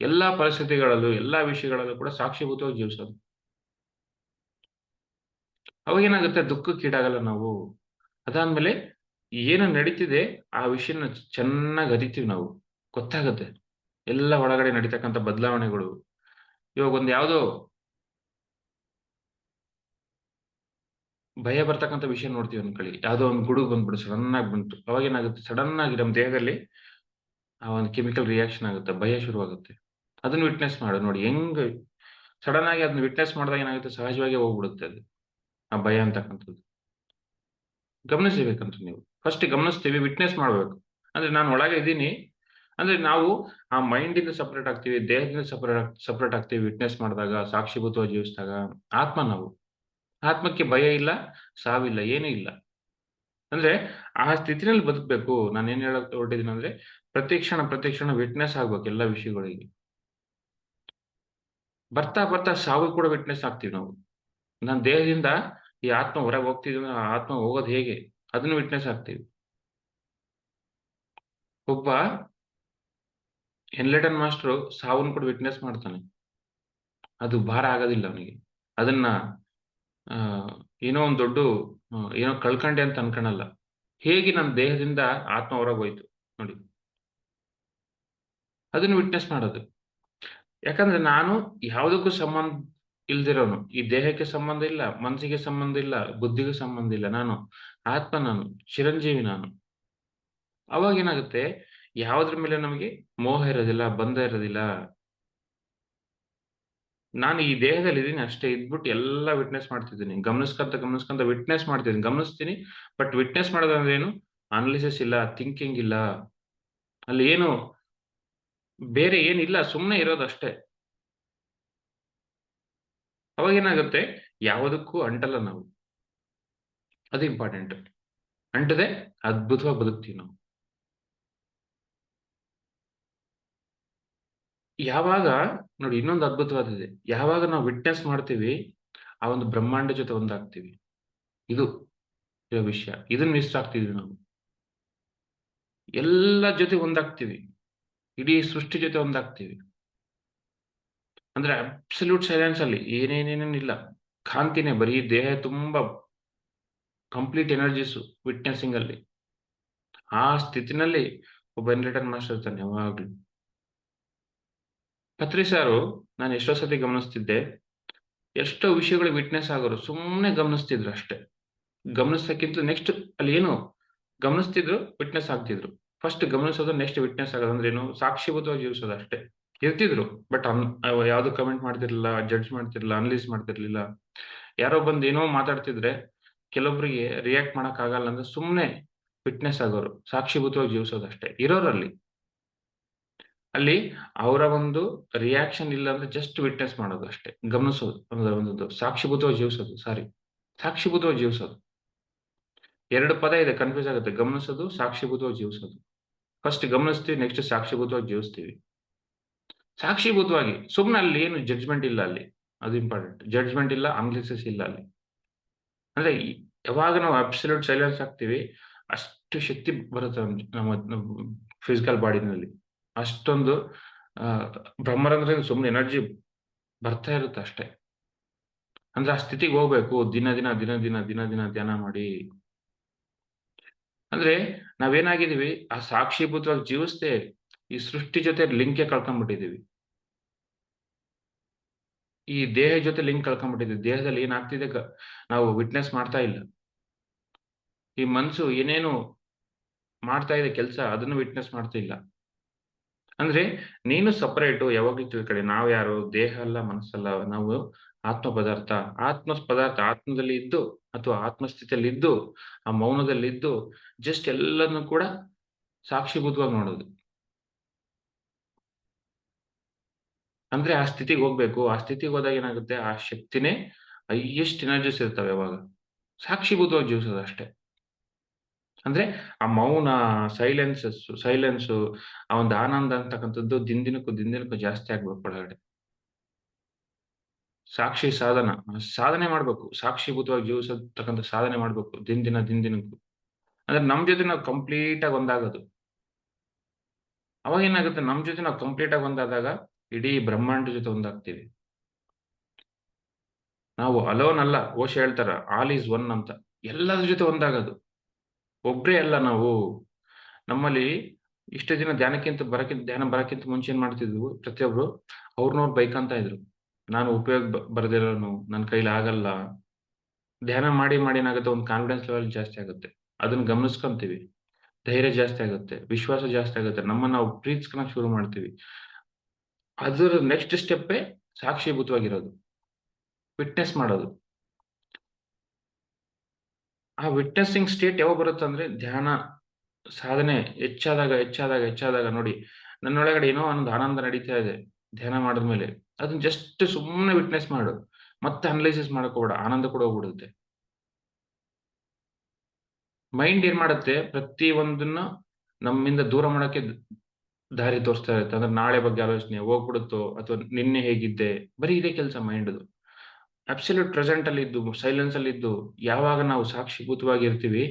ಎಲ್ಲಾ ಪರಿಸ್ಥಿತಿಗಳಲ್ಲೂ, ಎಲ್ಲಾ ವಿಷಯಗಳಲ್ಲೂ ಕೂಡ ಸಾಕ್ಷೀಭೂತವಾಗಿ ಜೀವಿಸೋದು. ಅವಾಗೇನಾಗುತ್ತೆ ದುಃಖಕ್ಕೀಡಾಗಲ್ಲ ನಾವು. ಅದಾದ್ಮೇಲೆ ಏನು ನಡೀತಿದೆ ಆ ವಿಷಯನ ಚೆನ್ನಾಗಿ ಅರಿತೀವಿ ನಾವು. ಗೊತ್ತಾಗುತ್ತೆ. ಎಲ್ಲ ಒಳಗಡೆ ನಡೀತಕ್ಕಂಥ ಬದಲಾವಣೆಗಳು. ಇವಾಗ ಒಂದ್ ಯಾವ್ದೋ ಭಯ ಬರ್ತಕ್ಕಂಥ ವಿಷಯ ನೋಡ್ತೀವಿ ಅನ್ಕೊಳ್ಳಿ. ಯಾವ್ದೋ ಒಂದು ಗುಡುಗು ಬಂದ್ಬಿಡು ಸಡನ್ ಆಗಿ ಬಂತು. ಅವಾಗೇನಾಗುತ್ತೆ ಸಡನ್ ಆಗಿ ನಮ್ಮ ದೇಹದಲ್ಲಿ ಆ ಒಂದು ಕೆಮಿಕಲ್ ರಿಯಾಕ್ಷನ್ ಆಗುತ್ತೆ. ಭಯ ಶುರುವಾಗುತ್ತೆ. ಅದನ್ನ ವಿಟ್ನೆಸ್ ಮಾಡು ನೋಡಿ ಹೆಂಗ್ ಸಡನ್ ಆಗಿ ಅದನ್ನ ವಿಟ್ನೆಸ್ ಮಾಡಿದಾಗ ಏನಾಗುತ್ತೆ ಸಹಜವಾಗಿ ಹೋಗ್ಬಿಡುತ್ತೆ ಅದು. ಆ ಭಯ ಅಂತಕ್ಕಂಥದ್ದು. ಗಮನಿಸಬೇಕಂತ ನೀವು. ಫಸ್ಟ್ ಗಮನಿಸ್ತೀವಿ, ವಿಟ್ನೆಸ್ ಮಾಡ್ಬೇಕು. ಅಂದ್ರೆ ನಾನು ಒಳಗೆ ಇದ್ದೀನಿ ಅಂದ್ರೆ ನಾವು ಆ ಮೈಂಡಿಂದ ಸಪರೇಟ್ ಆಗ್ತೀವಿ, ದೇಹದಿಂದ ಸಪರೇಟ್ ಆಗ್ತೀವಿ ವಿಟ್ನೆಸ್ ಮಾಡಿದಾಗ, ಸಾಕ್ಷಿಭೂತವಾಗಿ ಜೀವಿಸಿದಾಗ. ಆತ್ಮ ನಾವು. ಆತ್ಮಕ್ಕೆ ಭಯ ಇಲ್ಲ, ಸಾವಿಲ್ಲ, ಏನೂ ಇಲ್ಲ. ಅಂದ್ರೆ ಆ ಸ್ಥಿತಿನಲ್ಲಿ ಬದುಕಬೇಕು. ನಾನೇನ್ ಹೇಳಕ್ ಹೊರಟಿದ್ದೀನಿ ಅಂದ್ರೆ ಪ್ರತಿ ಕ್ಷಣ ವಿಟ್ನೆಸ್ ಆಗ್ಬೇಕು ಎಲ್ಲಾ ವಿಷಯಗಳಿಗೆ. ಬರ್ತಾ ಬರ್ತಾ ಸಾವಿಗೆ ಕೂಡ ವಿಟ್ನೆಸ್ ಆಗ್ತೀವಿ ನಾವು. ನನ್ನ ದೇಹದಿಂದ ಈ ಆತ್ಮ ಹೊರಗೆ ಹೋಗ್ತಿದೆ ಅಂದ್ರೆ ಆ ಆತ್ಮ ಹೋಗೋದು ಹೇಗೆ? ಅದನ್ನು ವಿಟ್ನೆಸ್ ಆಗ್ತೀವಿ. ಒಬ್ಬ ಎನ್‌ಲೈಟನ್ ಮಾಸ್ಟ್ರು ಸಾವನ್ನ ಕೂಡ ವಿಟ್ನೆಸ್ ಮಾಡ್ತಾನೆ. ಅದು ಭಾರ ಆಗೋದಿಲ್ಲ ಅವನಿಗೆ. ಅದನ್ನ ಆ ಏನೋ ಒಂದು ದೊಡ್ಡ ಏನೋ ಕಳ್ಕೊಂಡೆ ಅಂತ ಅನ್ಕೊಳಲ್ಲ. ಹೇಗೆ ನನ್ನ ದೇಹದಿಂದ ಆತ್ಮ ಹೊರಗೆ ಹೋಯ್ತು ನೋಡಿ. ಅದನ್ನ ವಿಟ್ನೆಸ್ ಮಾಡೋದು. ಯಾಕಂದ್ರೆ ನಾನು ಯಾವುದಕ್ಕೂ ಸಂಬಂಧ ಇಲ್ದಿರೋನು. ಈ ದೇಹಕ್ಕೆ ಸಂಬಂಧ ಇಲ್ಲ, ಮನಸ್ಸಿಗೆ ಸಂಬಂಧ ಇಲ್ಲ, ಬುದ್ಧಿಗೆ ಸಂಬಂಧ ಇಲ್ಲ. ನಾನು ಆತ್ಮ ನಾನು, ಚಿರಂಜೀವಿ ನಾನು. ಅವಾಗೇನಾಗುತ್ತೆ ಯಾವುದ್ರ ಮೇಲೆ ನಮಗೆ ಮೋಹ ಇರೋದಿಲ್ಲ, ಬಂಧ ಇರೋದಿಲ್ಲ. ನಾನು ಈ ದೇಹದಲ್ಲಿ ಇದೀನಿ ಅಷ್ಟೇ. ಇದ್ಬಿಟ್ಟು ಎಲ್ಲ ವಿಟ್ನೆಸ್ ಮಾಡ್ತಿದ್ದೀನಿ. ಗಮನಿಸ್ಕೊಂತ ವಿಟ್ನೆಸ್ ಮಾಡ್ತಿದ್ದೀನಿ. ಗಮನಿಸ್ತೀನಿ. ಬಟ್ ವಿಟ್ನೆಸ್ ಮಾಡೋದಂದ್ರೆ ಏನು? ಅನಾಲಿಸಿಸ್ ಇಲ್ಲ, ಥಿಂಕಿಂಗ್ ಇಲ್ಲ. ಅಲ್ಲಿ ಏನು ಬೇರೆ ಏನಿಲ್ಲ. ಸುಮ್ನೆ ಇರೋದಷ್ಟೇ. ಅವಾಗೇನಾಗುತ್ತೆ ಯಾವುದಕ್ಕೂ ಅಂಟಲ್ಲ ನಾವು. ಅದು ಇಂಪಾರ್ಟೆಂಟ್. ಅಂಟದೆ ಅದ್ಭುತವಾಗಿ ಬದುಕ್ತೀವಿ ನಾವು. ಯಾವಾಗ ನೋಡಿ ಇನ್ನೊಂದು ಅದ್ಭುತವಾದಿದೆ. ಯಾವಾಗ ನಾವು ವಿಟ್ನೆಸ್ ಮಾಡ್ತೀವಿ, ಆ ಒಂದು ಬ್ರಹ್ಮಾಂಡ ಜೊತೆ ಒಂದಾಗ್ತೀವಿ. ಇದು ಇರೋ ವಿಷಯ. ಇದನ್ನ ಮಿಸ್ ಆಗ್ತಿದೀವಿ ನಾವು. ಎಲ್ಲಾ ಜೊತೆ ಒಂದಾಗ್ತೀವಿ. ಇಡೀ ಸೃಷ್ಟಿ ಜೊತೆ ಒಂದಾಗ್ತೀವಿ. ಅಂದ್ರೆ ಅಬ್ಸಲ್ಯೂಟ್ ಸೈಲೆನ್ಸ್ ಅಲ್ಲಿ ಏನೇನೇನೇನಿಲ್ಲ. ಕಾಂತಿನೇ ಬರೀ ದೇಹ ತುಂಬಾ ಕಂಪ್ಲೀಟ್ ಎನರ್ಜೀಸು ವಿಟ್ನೆಸಿಂಗ್ ಅಲ್ಲಿ. ಆ ಸ್ಥಿತಿನಲ್ಲಿ ಒಬ್ಬ ಎನ್‌ಲೈಟನ್ ಮಾಸ್ಟರ್ ಇರ್ತಾನೆ ಯಾವಾಗ್ಲೂ. ಪತ್ರಿ ಸಾರು ನಾನು ಎಷ್ಟೋ ಸತಿ ಗಮನಿಸ್ತಿದ್ದೆ. ಎಷ್ಟೋ ವಿಷಯಗಳಿಗೆ ವಿಟ್ನೆಸ್ ಆಗೋರು. ಸುಮ್ನೆ ಗಮನಿಸ್ತಿದ್ರು ಅಷ್ಟೇ. ಗಮನಿಸಕ್ಕಿಂತ ನೆಕ್ಸ್ಟ್ ಅಲ್ಲಿ ಏನು ಗಮನಿಸ್ತಿದ್ರು, ವಿಟ್ನೆಸ್ ಆಗ್ತಿದ್ರು. ಫಸ್ಟ್ ಗಮನಿಸೋದು ನೆಕ್ಸ್ಟ್ ವಿಟ್ನೆಸ್ ಆಗೋದು ಅಂದ್ರೆ ಏನು? ಸಾಕ್ಷೀಭೂತವಾಗಿ ಜೀವಿಸೋದು ಅಷ್ಟೇ. ಇರ್ತಿದ್ರು. ಬಟ್ ಯಾವ್ದು ಕಮೆಂಟ್ ಮಾಡ್ತಿರ್ಲಿಲ್ಲ, ಜಡ್ಜ್ ಮಾಡ್ತಿರ್ಲಿಲ್ಲ, ಅನಲೈಸ್ ಮಾಡ್ತಿರ್ಲಿಲ್ಲ. ಯಾರೋ ಬಂದು ಏನೋ ಮಾತಾಡ್ತಿದ್ರೆ ಕೆಲವೊಬ್ಬರಿಗೆ ರಿಯಾಕ್ಟ್ ಮಾಡಕ್ ಆಗಲ್ಲ ಅಂದ್ರೆ ಸುಮ್ನೆ ವಿಟ್ನೆಸ್ ಆಗೋರು. ಸಾಕ್ಷೀಭೂತವಾಗಿ ಜೀವಿಸೋದಷ್ಟೇ. ಇರೋರಲ್ಲಿ. ಅಲ್ಲಿ ಅವರ ಒಂದು ರಿಯಾಕ್ಷನ್ ಇಲ್ಲ ಅಂದ್ರೆ ಜಸ್ಟ್ ವಿಟ್ನೆಸ್ ಮಾಡೋದು ಅಷ್ಟೇ. ಗಮನಿಸೋದು. ಒಂದು ಸಾಕ್ಷೀಭೂತವಾಗಿ ಜೀವಿಸೋದು. ಸಾರಿ. ಸಾಕ್ಷೀಭೂತವಾಗಿ ಜೀವಿಸೋದು. 2 ಪದ ಇದೆ ಕನ್‌ಫ್ಯೂಸ್ ಆಗುತ್ತೆ. ಗಮನಿಸೋದು, ಸಾಕ್ಷೀಭೂತವಾಗಿ ಜೀವಿಸೋದು. First ಗಮನಿಸ್ತೀವಿ, next ಸಾಕ್ಷೀಭೂತವಾಗಿ ಜೀವಿಸ್ತೀವಿ. ಸಾಕ್ಷೀಭೂತವಾಗಿ ಸುಮ್ನೆ ಅಲ್ಲಿ ಏನು ಜಡ್ಜ್‌ಮೆಂಟ್ ಇಲ್ಲ ಅಲ್ಲಿ. ಅದು ಇಂಪಾರ್ಟೆಂಟ್. ಜಡ್ಜ್‌ಮೆಂಟ್ ಇಲ್ಲ, ಅನಾಲಿಸಿಸ್ ಇಲ್ಲ ಅಲ್ಲಿ. ಅಂದ್ರೆ ಯಾವಾಗ ನಾವು ಅಬ್ಸಲ್ಯೂಟ್ ಸೈಲೆನ್ಸ್ ಆಗ್ತೀವಿ, ಅಷ್ಟು ಶಕ್ತಿ ಬರುತ್ತೆ ನಮ್ಮ ಫಿಸಿಕಲ್ ಬಾಡಿನಲ್ಲಿ. ಅಷ್ಟೊಂದು ಆ ಬ್ರಹ್ಮರಂಧ್ರ ಸುಮ್ನೆ ಎನರ್ಜಿ ಬರ್ತಾ ಇರುತ್ತೆ ಅಷ್ಟೇ. ಅಂದ್ರೆ ಆ ಸ್ಥಿತಿಗೆ ಹೋಗ್ಬೇಕು. ದಿನ ದಿನ ಧ್ಯಾನ ಮಾಡಿ. ಅಂದ್ರೆ ನಾವೇನಾಗಿದೀವಿ, ಆ ಸಾಕ್ಷೀಭೂತವಾಗಿ ಜೀವಿಸ್ದೇ ಈ ಸೃಷ್ಟಿ ಜೊತೆ ಲಿಂಕೇ ಕಳ್ಕೊಂಡ್ಬಿಟ್ಟಿದೀವಿ. ಈ ದೇಹ ಜೊತೆ ಲಿಂಕ್ ಕಳ್ಕೊಂಡ್ಬಿಟ್ಟಿದೀವಿ. ದೇಹದಲ್ಲಿ ಏನಾಗ್ತಿದೆ ನಾವು ವಿಟ್ನೆಸ್ ಮಾಡ್ತಾ ಇಲ್ಲ. ಈ ಮನ್ಸು ಏನೇನು ಮಾಡ್ತಾ ಇದೆ ಕೆಲ್ಸ ಅದನ್ನು ವಿಟ್ನೆಸ್ ಮಾಡ್ತಾ ಇಲ್ಲ. ಅಂದ್ರೆ ನೀನು ಸಪರೇಟು ಯಾವಾಗ್ಲೂ ತಿಳ್ಕೊಳ್ಳಿ. ನಾವು ಯಾರು? ದೇಹ ಅಲ್ಲ, ಮನಸ್ಸಲ್ಲ. ನಾವು ಆತ್ಮ ಪದಾರ್ಥ. ಆತ್ಮದಲ್ಲಿ ಇದ್ದು ಅಥವಾ ಆತ್ಮಸ್ಥಿತಿಯಲ್ಲಿದ್ದು, ಆ ಮೌನದಲ್ಲಿದ್ದು ಜಸ್ಟ್ ಎಲ್ಲದನ್ನು ಕೂಡ ಸಾಕ್ಷೀಭೂತವಾಗಿ ನೋಡೋದು. ಅಂದ್ರೆ ಆ ಸ್ಥಿತಿಗೆ ಹೋಗ್ಬೇಕು. ಆ ಸ್ಥಿತಿಗೆ ಹೋದಾಗ ಏನಾಗುತ್ತೆ, ಆ ಶಕ್ತಿನೇ ಹೈಯೆಸ್ಟ್ ಎನರ್ಜೀಸ್ ಇರ್ತವೆ ಅವಾಗ. ಸಾಕ್ಷೀಭೂತವಾಗಿ ಜೀವಿಸೋದು ಅಷ್ಟೇ. ಅಂದ್ರೆ ಆ ಮೌನ, ಸೈಲೆನ್ಸು, ಆ ಒಂದು ಆನಂದ ಅಂತಕ್ಕಂಥದ್ದು ದಿನದಿನಕ್ಕೂ ಜಾಸ್ತಿ ಆಗ್ಬೇಕು ಒಳಗಡೆ. ಸಾಧನ. ಸಾಧನೆ ಮಾಡ್ಬೇಕು. ಸಾಕ್ಷೀಭೂತವಾಗಿ ಜೀವಿಸತಕ್ಕಂಥ ಸಾಧನೆ ಮಾಡ್ಬೇಕು. ದಿನದಿನಕ್ಕೂ. ಅಂದ್ರೆ ನಮ್ ಜೊತೆ ನಾವು ಕಂಪ್ಲೀಟ್ ಆಗಿ ಒಂದಾಗೋದು. ಅವಾಗೇನಾಗುತ್ತೆ ನಮ್ ಜೊತೆ ನಾವು ಕಂಪ್ಲೀಟ್ ಆಗಿ ಒಂದಾದಾಗ ಇಡೀ ಬ್ರಹ್ಮಾಂಡ ಜೊತೆ ಒಂದಾಗ್ತೀವಿ. ನಾವು ಅಲೋನ್ ಅಲ್ಲ. ಓಶೋ ಹೇಳ್ತಾರ, ಆಲ್ ಈಸ್ ಒನ್ ಅಂತ. ಎಲ್ಲದ್ರ ಜೊತೆ ಒಂದಾಗೋದು. ಒಬ್ರೇ ಅಲ್ಲ ನಾವು. ನಮ್ಮಲ್ಲಿ ಇಷ್ಟು ದಿನ ಧ್ಯಾನ ಬರಕ್ಕಿಂತ ಮುಂಚೆ ಏನ್ ಮಾಡ್ತಿದ್ವು ಪ್ರತಿಯೊಬ್ರು, ಅವ್ರನ್ನವ್ರು ಬೈಕಂತ ಇದ್ರು. ನಾನು ಉಪಯೋಗ ಬರ್ದಿರೋನು, ನನ್ನ ಕೈಲಿ ಆಗಲ್ಲ. ಧ್ಯಾನ ಮಾಡಿ ಮಾಡಿ ಏನಾಗುತ್ತೆ, ಒಂದು ಕಾನ್ಫಿಡೆನ್ಸ್ ಲೆವೆಲ್ ಜಾಸ್ತಿ ಆಗುತ್ತೆ. ಅದನ್ನ ಗಮನಿಸ್ಕೊಂತೀವಿ. ಧೈರ್ಯ ಜಾಸ್ತಿ ಆಗುತ್ತೆ. ವಿಶ್ವಾಸ ಜಾಸ್ತಿ ಆಗುತ್ತೆ. ನಮ್ಮನ್ನ ನಾವು ಪ್ರೀತಿಸ್ಕೊಳಕ್ ಶುರು ಮಾಡ್ತೀವಿ. ಅದರ ನೆಕ್ಸ್ಟ್ ಸ್ಟೆಪ್ಪೇ ಸಾಕ್ಷೀಭೂತವಾಗಿರೋದು. ವಿಟ್ನೆಸ್ ಮಾಡೋದು. ಆ ವಿಟ್ನೆಸ್ಸಿಂಗ್ ಸ್ಟೇಟ್ ಯಾವಾಗ ಬರುತ್ತಂದ್ರೆ, ಧ್ಯಾನ ಸಾಧನೆ ಹೆಚ್ಚಾದಾಗ ನೋಡಿ, ನನ್ನೊಳಗಡೆ ಏನೋ ಒಂದು ಆನಂದ ನಡೀತಾ ಇದೆ ಧ್ಯಾನ ಮಾಡಿದ್ಮೇಲೆ. ಅದನ್ನ ಜಸ್ಟ್ ಸುಮ್ಮನೆ ವಿಟ್ನೆಸ್ ಮಾಡು. ಮತ್ತೆ ಅನಲೈಸಿಸ್ ಮಾಡಕ್ ಹೋಗ್ಬೇಡ. ಆನಂದ ಕೂಡ ಹೋಗ್ಬಿಡುತ್ತೆ. ಮೈಂಡ್ ಏನ್ ಮಾಡುತ್ತೆ, ಪ್ರತಿ ಒಂದನ್ನ ನಮ್ಮಿಂದ ದೂರ ಮಾಡಕ್ಕೆ ದಾರಿ ತೋರಿಸ್ತಾ ಇರುತ್ತೆ. ಅಂದ್ರೆ ನಾಳೆ ಬಗ್ಗೆ ಆಲೋಚನೆ ಹೋಗ್ಬಿಡುತ್ತೋ, ಅಥವಾ ನಿನ್ನೆ ಹೇಗಿದ್ದೆ, ಬರೀ ಇದೇ ಕೆಲಸ ಮೈಂಡ್‌ದು. ಅಬ್ಸಲ್ಯೂಟ್ ಪ್ರೆಸೆಂಟ್ ಅಲ್ಲಿ ಇದ್ದು, ಸೈಲೆನ್ಸ್ ಅಲ್ಲಿ ಇದ್ದು, ಯಾವಾಗ ನಾವು ಸಾಕ್ಷೀಭೂತವಾಗಿ ಇರ್ತೀವಿ,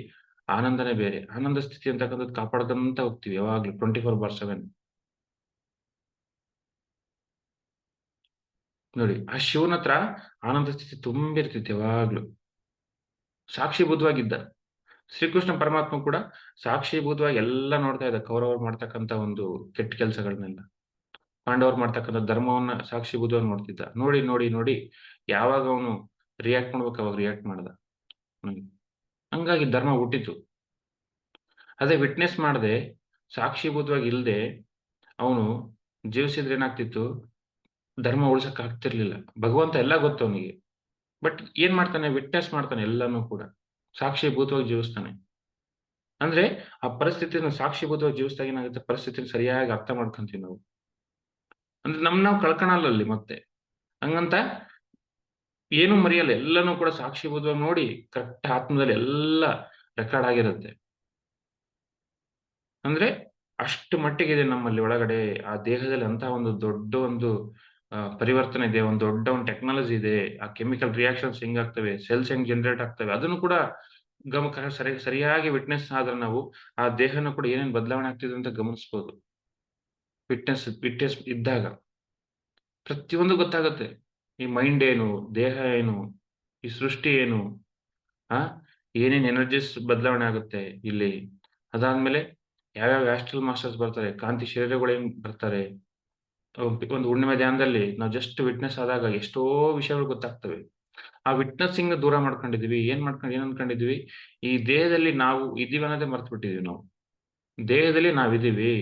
ಆನಂದನೇ ಬೇರೆ. ಆನಂದ ಸ್ಥಿತಿ ಅಂತಕ್ಕಂಥದ್ದು ಕಾಪಾಡ್ಕೊಂತ ಹೋಗ್ತೀವಿ ಯಾವಾಗ್ಲೂ 24/7. ನೋಡಿ, ಆ ಶಿವನ ಹತ್ರ ಆನಂದ ಸ್ಥಿತಿ ತುಂಬಿರ್ತೈತೆ ಯಾವಾಗ್ಲೂ. ಸಾಕ್ಷೀಭೂತವಾಗಿದ್ದ. ಶ್ರೀಕೃಷ್ಣ ಪರಮಾತ್ಮ ಕೂಡ ಸಾಕ್ಷೀಭೂತವಾಗಿ ಎಲ್ಲ ನೋಡ್ತಾ ಇದ್ದ. ಕೌರವರು ಮಾಡ್ತಕ್ಕಂಥ ಒಂದು ಕೆಟ್ಟ ಕೆಲಸಗಳನ್ನೆಲ್ಲ. ಪಾಂಡವರು ಮಾಡ್ತಕ್ಕಂಥ ಧರ್ಮವನ್ನ ಸಾಕ್ಷೀಭೂತವಾಗಿ ನೋಡ್ತಿದ್ದ. ನೋಡಿ, ನೋಡಿ, ನೋಡಿ ಯಾವಾಗ ಅವನು ರಿಯಾಕ್ಟ್ ಮಾಡ್ಬೇಕು ಅವಾಗ ರಿಯಾಕ್ಟ್ ಮಾಡ್ದ. ಹ್ಮ್. ಹಂಗಾಗಿ ಧರ್ಮ ಹುಟ್ಟಿತು. ಅದೇ ವಿಟ್ನೆಸ್ ಮಾಡದೆ, ಸಾಕ್ಷೀಭೂತವಾಗಿ ಇಲ್ದೆ ಅವನು ಜೀವಿಸಿದ್ರೆ ಏನಾಗ್ತಿತ್ತು, ಧರ್ಮ ಉಳ್ಸಕ್ ಆಗ್ತಿರ್ಲಿಲ್ಲ. ಭಗವಂತ ಎಲ್ಲ ಗೊತ್ತು ಅವನಿಗೆ. ಬಟ್ ಏನ್ ಮಾಡ್ತಾನೆ, ವಿಟ್ನೆಸ್ ಮಾಡ್ತಾನೆ ಎಲ್ಲಾನು ಕೂಡ. ಸಾಕ್ಷೀಭೂತವಾಗಿ ಜೀವಿಸ್ತಾನೆ. ಅಂದ್ರೆ ಆ ಪರಿಸ್ಥಿತಿನ ಸಾಕ್ಷೀಭೂತವಾಗಿ ಜೀವಿಸಿದಾಗ ಏನಾಗುತ್ತೆ, ಪರಿಸ್ಥಿತಿನ ಸರಿಯಾಗಿ ಅರ್ಥ ಮಾಡ್ಕೊಂತೀವಿ ನಾವು. ಅಂದ್ರೆ ನಾವು ಕಳ್ಕೊಳಲ್ಲ ಅಲ್ಲಿ ಮತ್ತೆ. ಹಂಗಂತ ಏನು ಮರೆಯಲ್ಲ. ಎಲ್ಲಾನು ಕೂಡ ಸಾಕ್ಷೀಭೂತವಾಗಿ ನೋಡಿ ಕರೆಕ್ಟ್ ಆತ್ಮದಲ್ಲಿ ಎಲ್ಲ ರೆಕಾರ್ಡ್ ಆಗಿರುತ್ತೆ. ಅಂದ್ರೆ ಅಷ್ಟು ಮಟ್ಟಿಗಿದೆ ನಮ್ಮಲ್ಲಿ ಒಳಗಡೆ, ಆ ದೇಹದಲ್ಲಿ ಅಂತ ಒಂದು ದೊಡ್ಡ ಒಂದು ಪರಿವರ್ತನೆ ಇದೆ. ಒಂದು ದೊಡ್ಡ ಒಂದು ಟೆಕ್ನಾಲಜಿ ಇದೆ. ಆ ಕೆಮಿಕಲ್ ರಿಯಾಕ್ಷನ್ಸ್ ಹೆಂಗಾಗ್ತವೆ, ಸೆಲ್ಸ್ ಹೆಂಗ್ ಜನರೇಟ್ ಆಗ್ತವೆ, ಅದನ್ನು ಕೂಡ ಸರಿಯಾಗಿ ವಿಟ್ನೆಸ್ ಆದ್ರೆ ನಾವು ಆ ದೇಹನೂ ಕೂಡ ಏನೇನ್ ಬದಲಾವಣೆ ಆಗ್ತಿದೆ ಅಂತ ಗಮನಿಸಬಹುದು. ವಿಟ್ನೆಸ್ ಇದ್ದಾಗ ಪ್ರತಿಯೊಂದು ಗೊತ್ತಾಗುತ್ತೆ. ಈ ಮೈಂಡ್ ಏನು, ದೇಹ ಏನು, ಈ ಸೃಷ್ಟಿ ಏನು, ಆ ಏನೇನ್ ಎನರ್ಜೀಸ್ ಬದಲಾವಣೆ ಆಗುತ್ತೆ ಇಲ್ಲಿ. ಅದಾದ್ಮೇಲೆ ಯಾವ್ಯಾವ ಆಸ್ಟ್ರಲ್ ಮಾಸ್ಟರ್ಸ್ ಬರ್ತಾರೆ, ಕಾಂತಿ ಶರೀರಗಳು ಹೆಂಗ್ ಬರ್ತಾರೆ. ಒಂದು ಹುಣ್ಣಿಮೆ ಧ್ಯಾನದಲ್ಲಿ ನಾವು ಜಸ್ಟ್ ವಿಟ್ನೆಸ್ ಆದಾಗ ಎಷ್ಟೋ ವಿಷಯಗಳು ಗೊತ್ತಾಗ್ತವೆ. ಆ ವಿಟ್ನೆಸ್ಸಿಂಗ್ ದೂರ ಮಾಡ್ಕೊಂಡಿದೀವಿ. ಏನ್ ಅನ್ಕೊಂಡಿದೀವಿ, ಈ ದೇಹದಲ್ಲಿ ನಾವು ಇದೀವಿ ಅನ್ನೋದೇ ಮರ್ತು ಬಿಟ್ಟಿದೀವಿ ನಾವು. ದೇಹದಲ್ಲಿ ನಾವಿದೀವಿ.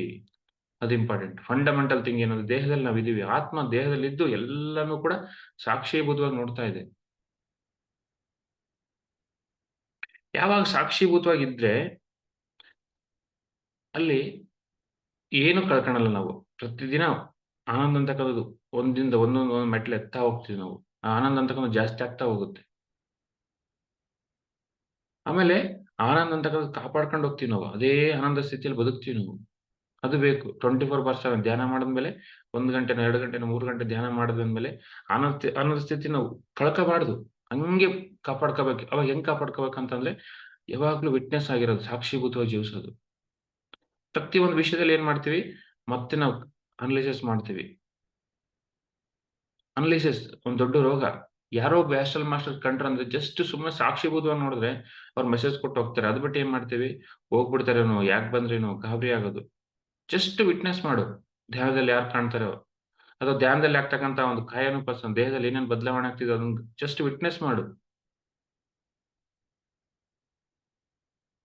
ಅದು ಇಂಪಾರ್ಟೆಂಟ್. ಫಂಡಮೆಂಟಲ್ ಥಿಂಗ್ ಏನಂದ್ರೆ ದೇಹದಲ್ಲಿ ನಾವಿದೀವಿ. ಆತ್ಮ ದೇಹದಲ್ಲಿದ್ದು ಎಲ್ಲಾನು ಕೂಡ ಸಾಕ್ಷೀಭೂತವಾಗಿ ನೋಡ್ತಾ ಇದೆ. ಯಾವಾಗ ಸಾಕ್ಷೀಭೂತವಾಗಿದ್ರೆ ಅಲ್ಲಿ ಏನು ಕಳ್ಕೊಳಲ್ಲ ನಾವು. ಪ್ರತಿದಿನ ಆನಂದ ಅಂತಕ್ಕಂಥದ್ದು ಒಂದಿಂದ ಒಂದೊಂದು ಮೆಟ್ಲು ಎತ್ತಾ ಹೋಗ್ತೀವಿ ನಾವು. ಆ ಆನಂದ ಅಂತಕ್ಕಂಥದ್ದು ಜಾಸ್ತಿ ಆಗ್ತಾ ಹೋಗುತ್ತೆ. ಆಮೇಲೆ ಆನಂದ ಅಂತಕ್ಕಂಥದ್ದು ಕಾಪಾಡ್ಕೊಂಡು ಹೋಗ್ತೀವಿ ನಾವು. ಅದೇ ಆನಂದ ಸ್ಥಿತಿಯಲ್ಲಿ ಬದುಕ್ತೀವಿ ನಾವು. ಅದು ಬೇಕು. 24/7 ಧ್ಯಾನ ಮಾಡಿದ್ಮೇಲೆ 1 ಗಂಟೆನೋ, 2 ಗಂಟೆನೋ, 3 ಗಂಟೆ ಧ್ಯಾನ ಮಾಡಿದ್ಮೇಲೆ ಆನಂದ ಸ್ಥಿತಿ ನಾವು ಕಳ್ಕೋಬಾರ್ದು. ಹಂಗೆ ಕಾಪಾಡ್ಕೋಬೇಕು. ಅವಾಗ ಹೆಂಗ್ ಕಾಪಾಡ್ಕೋಬೇಕಂತಂದ್ರೆ, ಯಾವಾಗ್ಲೂ ವಿಟ್ನೆಸ್ ಆಗಿರೋದು, ಸಾಕ್ಷೀಭೂತವಾಗಿ ಜೀವಿಸೋದು. ಪ್ರತಿಯೊಂದು ವಿಷಯದಲ್ಲಿ ಏನ್ ಮಾಡ್ತೀವಿ, ಮತ್ತೆ ನಾವು ಅನಲೈಸಿಸ್ ಮಾಡ್ತೀವಿ. ಅನಲೈಸಿಸ್ ಒಂದ್ ದೊಡ್ಡ ರೋಗ. ಯಾರೋ ಒಬ್ಬ ಆಸ್ಟ್ರಲ್ ಮಾಸ್ಟರ್ ಕಂಡ್ರಂದ್ರೆ ಜಸ್ಟ್ ಸುಮ್ಮನೆ ಸಾಕ್ಷೀಭೂತವಾಗಿ ನೋಡಿದ್ರೆ ಅವ್ರು ಮೆಸೇಜ್ ಕೊಟ್ಟು ಹೋಗ್ತಾರೆ. ಅದು ಬಿಟ್ಟು ಏನ್ ಮಾಡ್ತೀವಿ, ಹೋಗ್ಬಿಡ್ತಾರೇನೋ, ಯಾಕ್ ಬಂದ್ರೇನೋ, ಗಾಬರಿ ಆಗೋದು. ಜಸ್ಟ್ ವಿಟ್ನೆಸ್ ಮಾಡು. ಧ್ಯಾನದಲ್ಲಿ ಯಾರು ಕಾಣ್ತಾರೋ, ಅಥವಾ ಧ್ಯಾನದಲ್ಲಿ ಆಗ್ತಕ್ಕಂತ ಒಂದು ಕಾಯಾನುಪಸ್ಸನ್ನ ದೇಹದಲ್ಲಿ ಏನೇನು ಬದಲಾವಣೆ ಆಗ್ತಿದೆ ಅದನ್ನ ಜಸ್ಟ್ ವಿಟ್ನೆಸ್ ಮಾಡು.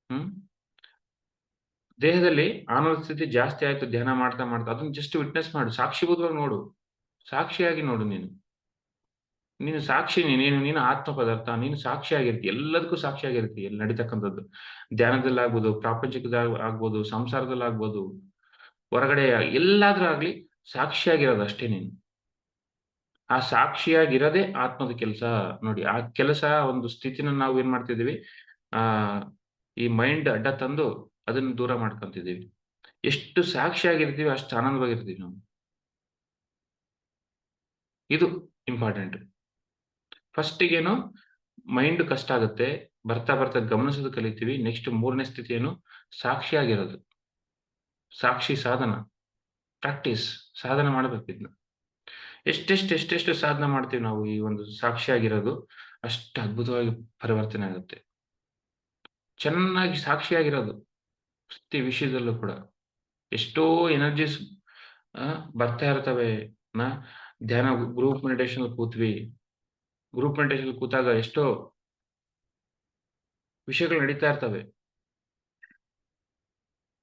ಹ್ಮ್. ದೇಹದಲ್ಲಿ ಆನಂದ ಸ್ಥಿತಿ ಜಾಸ್ತಿ ಆಯ್ತು ಧ್ಯಾನ ಮಾಡ್ತಾ ಅದನ್ನ ಜಸ್ಟ್ ವಿಟ್ನೆಸ್ ಮಾಡು. ಸಾಕ್ಷೀಭೂತವಾಗಿ ನೋಡು. ಸಾಕ್ಷಿಯಾಗಿ ನೋಡು ನೀನು. ನೀನು ಸಾಕ್ಷಿ, ನೀನು ಆತ್ಮ ಪದಾರ್ಥ. ನೀನು ಸಾಕ್ಷಿಯಾಗಿರ್ತಿ. ಎಲ್ಲದಕ್ಕೂ ಸಾಕ್ಷಿಯಾಗಿರ್ತಿ. ಎಲ್ಲಿ ನಡೀತಕ್ಕಂಥದ್ದು. ಧ್ಯಾನದಲ್ಲಾಗ್ಬೋದು, ಆಗ್ಬೋದು, ಸಂಸಾರದಲ್ಲಾಗ್ಬೋದು, ಹೊರಗಡೆ ಎಲ್ಲಾದ್ರೂ ಆಗ್ಲಿ ಸಾಕ್ಷಿಯಾಗಿರೋದು ಅಷ್ಟೇ ನೀನು. ಆ ಸಾಕ್ಷಿಯಾಗಿರೋದೇ ಆತ್ಮದ ಕೆಲಸ. ನೋಡಿ, ಆ ಕೆಲಸ ಒಂದು ಸ್ಥಿತಿನ ನಾವು ಏನ್ ಮಾಡ್ತಿದೀವಿ, ಆ ಈ ಮೈಂಡ್ ಅಡ್ಡ ತಂದು ಅದನ್ನ ದೂರ ಮಾಡ್ಕೊಂತಿದೀವಿ. ಎಷ್ಟು ಸಾಕ್ಷಿಯಾಗಿರ್ತೀವಿ ಅಷ್ಟು ಆನಂದವಾಗಿರ್ತೀವಿ ನಾವು. ಇದು ಇಂಪಾರ್ಟೆಂಟ್. ಫಸ್ಟಿಗೇನು ಮೈಂಡ್ ಕಷ್ಟ ಆಗುತ್ತೆ. ಬರ್ತಾ ಗಮನಿಸೋದು ಕಲಿತೀವಿ. ನೆಕ್ಸ್ಟ್ 3ನೇ ಸ್ಥಿತಿ ಏನು, ಸಾಕ್ಷಿಯಾಗಿರೋದು. ಸಾಕ್ಷಿ ಸಾಧನ. ಪ್ರಾಕ್ಟೀಸ್. ಸಾಧನೆ ಮಾಡ್ಬೇಕು ಇದನ್ನ. ಎಷ್ಟೆಷ್ಟು ಸಾಧನೆ ಮಾಡ್ತೀವಿ ನಾವು ಈ ಒಂದು ಸಾಕ್ಷಿಯಾಗಿರೋದು, ಅಷ್ಟು ಅದ್ಭುತವಾಗಿ ಪರಿವರ್ತನೆ ಆಗುತ್ತೆ. ಚೆನ್ನಾಗಿ ಸಾಕ್ಷಿಯಾಗಿರೋದು ಪ್ರತಿ ವಿಷಯದಲ್ಲೂ ಕೂಡ. ಎಷ್ಟೋ ಎನರ್ಜೀಸ್ ಆ ಬರ್ತಾ ಇರ್ತವೆ. ನ ಧ್ಯಾನ ಗ್ರೂಪ್ ಮೆಡಿಟೇಷನ್ ಕೂತ್ವಿ. ಗ್ರೂಪ್ ಮೆಡಿಟೇಷನ್ ಕೂತಾಗ ಎಷ್ಟೋ ವಿಷಯಗಳು ನಡೀತಾ ಇರ್ತವೆ.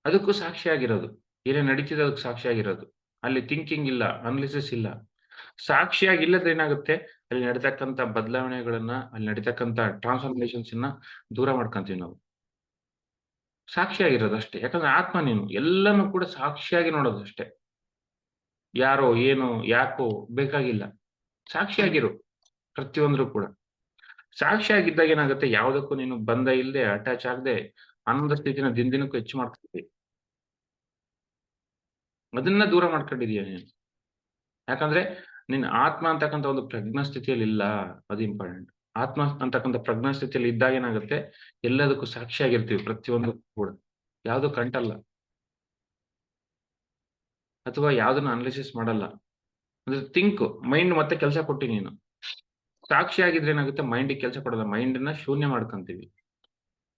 ಅದಕ್ಕೂ ಸಾಕ್ಷಿಯಾಗಿರೋದು. ಏನೇನ್ ನಡೀತಿದೆ ಅದಕ್ಕೆ ಸಾಕ್ಷಿಯಾಗಿರೋದು. ಅಲ್ಲಿ ಥಿಂಕಿಂಗ್ ಇಲ್ಲ, ಅನಾಲಿಸಿಸ್ ಇಲ್ಲ. ಸಾಕ್ಷಿಯಾಗಿಲ್ಲದ್ರೆ ಏನಾಗುತ್ತೆ, ಅಲ್ಲಿ ನಡೀತಕ್ಕಂಥ ಬದಲಾವಣೆಗಳನ್ನ, ಅಲ್ಲಿ ನಡೀತಕ್ಕಂಥ ಟ್ರಾನ್ಸ್‌ಫಾರ್ಮೇಷನ್ಸ್‌ನ ದೂರ ಮಾಡ್ಕೊಂತೀವಿ ನಾವು. ಸಾಕ್ಷಿಯಾಗಿರೋದು ಅಷ್ಟೇ. ಯಾಕಂದ್ರೆ ಆತ್ಮ ನೀನು. ಎಲ್ಲಾನು ಕೂಡ ಸಾಕ್ಷಿಯಾಗಿ ನೋಡೋದಷ್ಟೇ. ಯಾರೋ, ಏನೋ, ಯಾಕೋ ಬೇಕಾಗಿಲ್ಲ. ಸಾಕ್ಷಿಯಾಗಿರು ಪ್ರತಿಯೊಂದ್ರು ಕೂಡ. ಸಾಕ್ಷಿಯಾಗಿದ್ದಾಗ ಏನಾಗುತ್ತೆ, ಯಾವುದಕ್ಕೂ ನೀನು ಬಂಧ ಇಲ್ಲದೆ, ಅಟ್ಯಾಚ್ ಆಗದೆ, ಆನಂದ ಸ್ಥಿತಿನ ದಿನಕ್ಕೂ ಹೆಚ್ಚು ಮಾಡ್ಕೊಳ್ತಿ. ಅದನ್ನ ದೂರ ಮಾಡ್ಕೊಂಡಿದೀಯ ನೀನು. ಯಾಕಂದ್ರೆ ನೀನ್ ಆತ್ಮ ಅಂತಕ್ಕಂಥ ಒಂದು ಪ್ರಜ್ಞಾ ಸ್ಥಿತಿಯಲ್ಲಿ ಇಲ್ಲ. ಅದು ಇಂಪಾರ್ಟೆಂಟ್. ಆತ್ಮ ಅಂತಕ್ಕಂಥ ಪ್ರಜ್ಞಾ ಸ್ಥಿತಿಯಲ್ಲಿ ಇದ್ದಾಗ ಏನಾಗುತ್ತೆ, ಎಲ್ಲದಕ್ಕೂ ಸಾಕ್ಷಿಯಾಗಿರ್ತೀವಿ ಪ್ರತಿಯೊಂದಕ್ಕೂ ಕೂಡ. ಯಾವ್ದಕ್ಕೂ ಅಂಟಲ್ಲ. ಅಥವಾ ಯಾವ್ದನ್ನ ಅನಲೈಸಿಸ್ ಮಾಡಲ್ಲ. ಅಂದ್ರೆ ಮೈಂಡ್ ಮತ್ತೆ ಕೆಲಸ ಕೊಟ್ಟಿ ನೀನು. ಸಾಕ್ಷಿಯಾಗಿದ್ರೆ ಏನಾಗುತ್ತೆ, ಮೈಂಡಿಗೆ ಕೆಲಸ ಕೊಡಲ್ಲ. ಮೈಂಡನ್ನ ಶೂನ್ಯ ಮಾಡ್ಕೊಂತೀವಿ.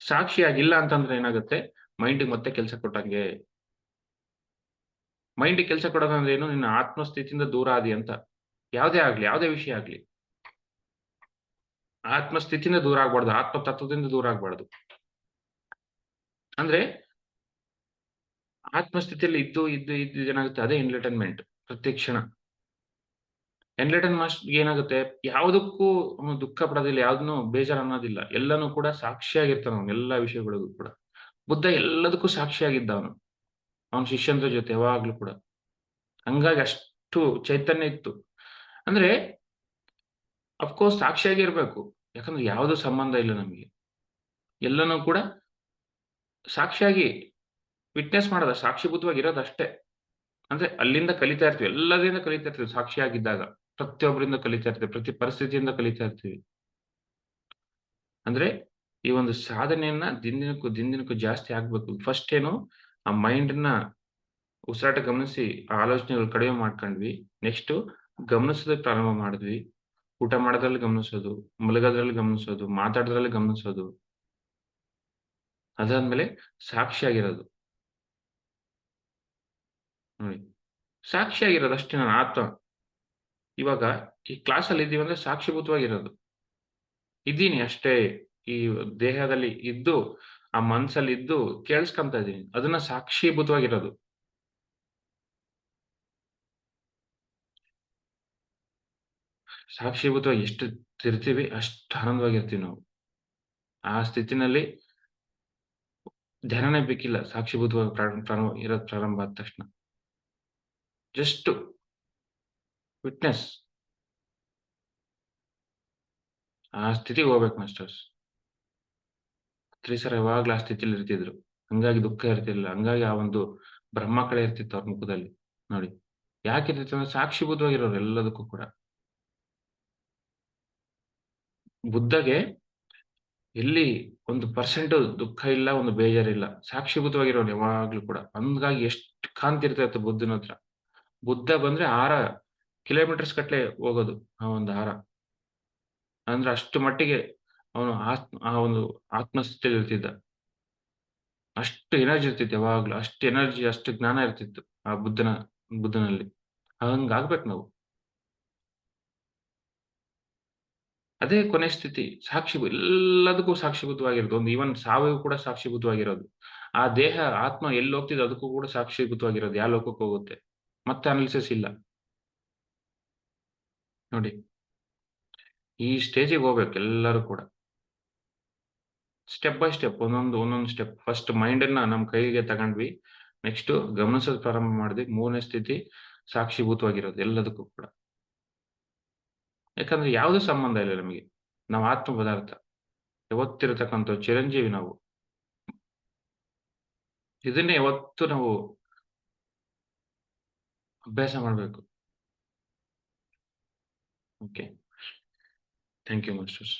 ಸಾಕ್ಷಿಯಾಗಿಲ್ಲ ಅಂತಂದ್ರೆ ಏನಾಗುತ್ತೆ, ಮೈಂಡಿಗೆ ಮತ್ತೆ ಕೆಲಸ ಕೊಟ್ಟಂಗೆ. ಮೈಂಡಿಗೆ ಕೆಲಸ ಕೊಡೋದಂದ್ರೆ ಏನು, ನಿನ್ನ ಆತ್ಮಸ್ಥಿತಿಯಿಂದ ದೂರ ಆದಿ ಅಂತ. ಯಾವುದೇ ಆಗ್ಲಿ, ಯಾವುದೇ ವಿಷಯ ಆಗ್ಲಿ. ಆತ್ಮಸ್ಥಿತಿಯಿಂದ ದೂರ ಆಗ್ಬಾರ್ದು. ಆತ್ಮ ತತ್ವದಿಂದ ದೂರ ಆಗ್ಬಾರ್ದು. ಅಂದ್ರೆ ಆತ್ಮಸ್ಥಿತಿಯಲ್ಲಿ ಇದ್ದು ಏನಾಗುತ್ತೆ, ಅದೇ ಎನ್‌ಲೈಟನ್ಮೆಂಟ್ ಪ್ರತಿ ಕ್ಷಣ. ಏನಾಗುತ್ತೆ, ಯಾವುದಕ್ಕೂ ಅವ್ನು ದುಃಖ ಪಡೋದಿಲ್ಲ, ಯಾವುದನ್ನು ಬೇಜಾರು ಅನ್ನೋದಿಲ್ಲ. ಎಲ್ಲಾನು ಕೂಡ ಸಾಕ್ಷಿಯಾಗಿರ್ತಾನ ಅವ್ನು, ಎಲ್ಲಾ ವಿಷಯಗಳಿಗೂ ಕೂಡ. ಬುದ್ಧ ಎಲ್ಲದಕ್ಕೂ ಸಾಕ್ಷಿಯಾಗಿದ್ದ ಅವನು. ಅವನ ಶಿಷ್ಯಂದ್ರ ಜೊತೆ ಯಾವಾಗ್ಲೂ ಕೂಡ. ಹಂಗಾಗಿ ಅಷ್ಟು ಚೈತನ್ಯ ಇತ್ತು. ಅಂದ್ರೆ ಅಫ್‌ಕೋರ್ಸ್ ಸಾಕ್ಷಿಯಾಗಿ ಇರ್ಬೇಕು. ಯಾಕಂದ್ರೆ ಯಾವ್ದು ಸಂಬಂಧ ಇಲ್ಲ ನಮ್ಗೆ. ಎಲ್ಲಾನು ಕೂಡ ಸಾಕ್ಷಿಯಾಗಿ ವಿಟ್ನೆಸ್ ಮಾಡೋದು, ಸಾಕ್ಷೀಭೂತವಾಗಿ ಇರೋದಷ್ಟೇ. ಅಂದ್ರೆ ಅಲ್ಲಿಂದ ಕಲಿತಾ ಇರ್ತೀವಿ. ಎಲ್ಲದರಿಂದ ಕಲಿತಾ ಇರ್ತೀವಿ ಸಾಕ್ಷಿಯಾಗಿದ್ದಾಗ. ಪ್ರತಿಯೊಬ್ಬರಿಂದ ಕಲಿತಾ ಇರ್ತೀವಿ. ಪ್ರತಿ ಪರಿಸ್ಥಿತಿಯಿಂದ ಕಲಿತಾ ಇರ್ತೀವಿ. ಅಂದ್ರೆ ಈ ಒಂದು ಸಾಧನೆಯನ್ನ ದಿನದಿನಕ್ಕೂ ಜಾಸ್ತಿ ಆಗ್ಬೇಕು. ಫಸ್ಟ್ ಏನು, ಆ ಮೈಂಡ್‌ನ ಉಸಿರಾಟ ಗಮನಿಸಿ ಆ ಆಲೋಚನೆಗಳು ಕಡಿಮೆ ಮಾಡ್ಕೊಂಡ್ವಿ. ನೆಕ್ಸ್ಟು ಗಮನಿಸೋದಕ್ಕೆ ಪ್ರಾರಂಭ ಮಾಡಿದ್ವಿ. ಊಟ ಮಾಡೋದ್ರಲ್ಲಿ ಗಮನಿಸೋದು, ಮಲಗೋದ್ರಲ್ಲಿ ಗಮನಿಸೋದು, ಮಾತಾಡೋದ್ರಲ್ಲಿ ಗಮನಿಸೋದು. ಅದಾದ್ಮೇಲೆ ಸಾಕ್ಷಿಯಾಗಿರೋದು. ನೋಡಿ. ಸಾಕ್ಷಿಯಾಗಿರೋದು ಅಷ್ಟೇ ನನ್ನ ಆತ್ಮ. ಇವಾಗ ಈ ಕ್ಲಾಸಲ್ಲಿ ಇದ್ದೀವಂದ್ರೆ ಸಾಕ್ಷೀಭೂತವಾಗಿರೋದು. ಇದ್ದೀನಿ ಅಷ್ಟೇ. ಈ ದೇಹದಲ್ಲಿ ಇದ್ದು, ಆ ಮನಸ್ಸಲ್ಲಿ ಇದ್ದು ಕೇಳಿಸ್ಕೊಂತಾ ಇದೀನಿ. ಅದನ್ನ ಸಾಕ್ಷೀಭೂತವಾಗಿರೋದು. ಸಾಕ್ಷೀಭೂತವಾಗಿ ಎಷ್ಟು ಇರ್ತೀವಿ, ಅಷ್ಟು ಆನಂದವಾಗಿರ್ತೀವಿ ನಾವು. ಆ ಸ್ಥಿತಿನಲ್ಲಿ ಧ್ಯಾನನೇ ಬೇಕಿಲ್ಲ. ಸಾಕ್ಷೀಭೂತವಾಗಿ ಇರೋದು ಪ್ರಾರಂಭ ಆದ ತಕ್ಷಣ. Just witness. ಆ ಸ್ಥಿತಿಗೆ ಹೋಗ್ಬೇಕು ಮಾಸ್ಟರ್ಸ್. ಸರ್ ಯಾವಾಗ್ಲೂ ಆ ಸ್ಥಿತಿಲಿ ಇರ್ತಿದ್ರು. ಹಂಗಾಗಿ ದುಃಖ ಇರ್ತಿರ್ಲಿಲ್ಲ. ಹಂಗಾಗಿ ಆ ಒಂದು ಬ್ರಹ್ಮಕಳೆ ಇರ್ತಿತ್ತು ಅವ್ರ ಮುಖದಲ್ಲಿ. ನೋಡಿ. ಯಾಕಿರ್ತಿತ್ತು ಅಂದ್ರೆ ಸಾಕ್ಷೀಭೂತವಾಗಿರೋರು ಎಲ್ಲದಕ್ಕೂ ಕೂಡ. ಬುದ್ಧಗೆ ಎಲ್ಲಿ 1% ದುಃಖ ಇಲ್ಲ, ಒಂದು ಬೇಜಾರಿಲ್ಲ. ಸಾಕ್ಷೀಭೂತವಾಗಿರೋನು ಯಾವಾಗ್ಲೂ ಕೂಡ. ಹಂಗಾಗಿ ಎಷ್ಟು ಕಾಂತಿ ಇರ್ತಿತ್ತು ಬುದ್ಧನ ಹತ್ರ. ಬುದ್ಧ ಬಂದ್ರೆ ಹಾರ ಕಿಲೋಮೀಟರ್ಸ್ ಗಟ್ಲೆ ಹೋಗೋದು ಆ ಒಂದು ಹಾರ. ಅಂದ್ರೆ ಅಷ್ಟು ಮಟ್ಟಿಗೆ ಅವನು ಆ ಒಂದು ಆತ್ಮಸ್ಥಿತಿಯಲ್ಲಿ ಇರ್ತಿದ್ದ. ಅಷ್ಟು ಎನರ್ಜಿ ಇರ್ತಿತ್ತು ಯಾವಾಗ್ಲೂ. ಅಷ್ಟು ಎನರ್ಜಿ, ಅಷ್ಟು ಜ್ಞಾನ ಇರ್ತಿತ್ತು ಆ ಬುದ್ಧನಲ್ಲಿ. ಹಂಗಾಗ್ಬೇಕು ನಾವು. ಅದೇ ಕೊನೆ ಸ್ಥಿತಿ. ಎಲ್ಲದಕ್ಕೂ ಸಾಕ್ಷೀಭೂತವಾಗಿರೋದು. ಒಂದು ಈವನ್ ಸಾವಿಗೂ ಕೂಡ ಸಾಕ್ಷೀಭೂತವಾಗಿರೋದು. ಆ ದೇಹ, ಆತ್ಮ ಎಲ್ಲಿ ಹೋಗ್ತಿದೆ ಅದಕ್ಕೂ ಕೂಡ ಸಾಕ್ಷೀಭೂತವಾಗಿರೋದು. ಯಾವ ಲೋಕಕ್ಕೆ ಹೋಗುತ್ತೆ. ಮತ್ತೆ ಅನಾಲಿಸಿಸ್ ಇಲ್ಲ. ನೋಡಿ. ಈ ಸ್ಟೇಜಿಗೆ ಹೋಗ್ಬೇಕು ಎಲ್ಲರೂ ಕೂಡ. ಸ್ಟೆಪ್ ಬೈ ಸ್ಟೆಪ್ ಒಂದೊಂದು ಸ್ಟೆಪ್. ಫಸ್ಟ್ ಮೈಂಡನ್ನ ನಮ್ ಕೈಗೆ ತಗೊಂಡ್ವಿ. ನೆಕ್ಸ್ಟು ಗಮನಿಸೋದು ಪ್ರಾರಂಭ ಮಾಡಿದ್ವಿ. 3ನೇ ಸ್ಥಿತಿ ಸಾಕ್ಷೀಭೂತವಾಗಿರೋದು ಎಲ್ಲದಕ್ಕೂ ಕೂಡ. ಯಾಕಂದ್ರೆ ಯಾವುದೂ ಸಂಬಂಧ ಇಲ್ಲ ನಮಗೆ. ನಾವು ಆತ್ಮ ಪದಾರ್ಥ. ಯಾವತ್ತಿರತಕ್ಕಂಥ ಚಿರಂಜೀವಿ ನಾವು. ಇದನ್ನೇ ಯಾವತ್ತು ನಾವು ಅಭ್ಯಾಸ ಮಾಡ್ಬೇಕು. ಓಕೆ. Thank you masters.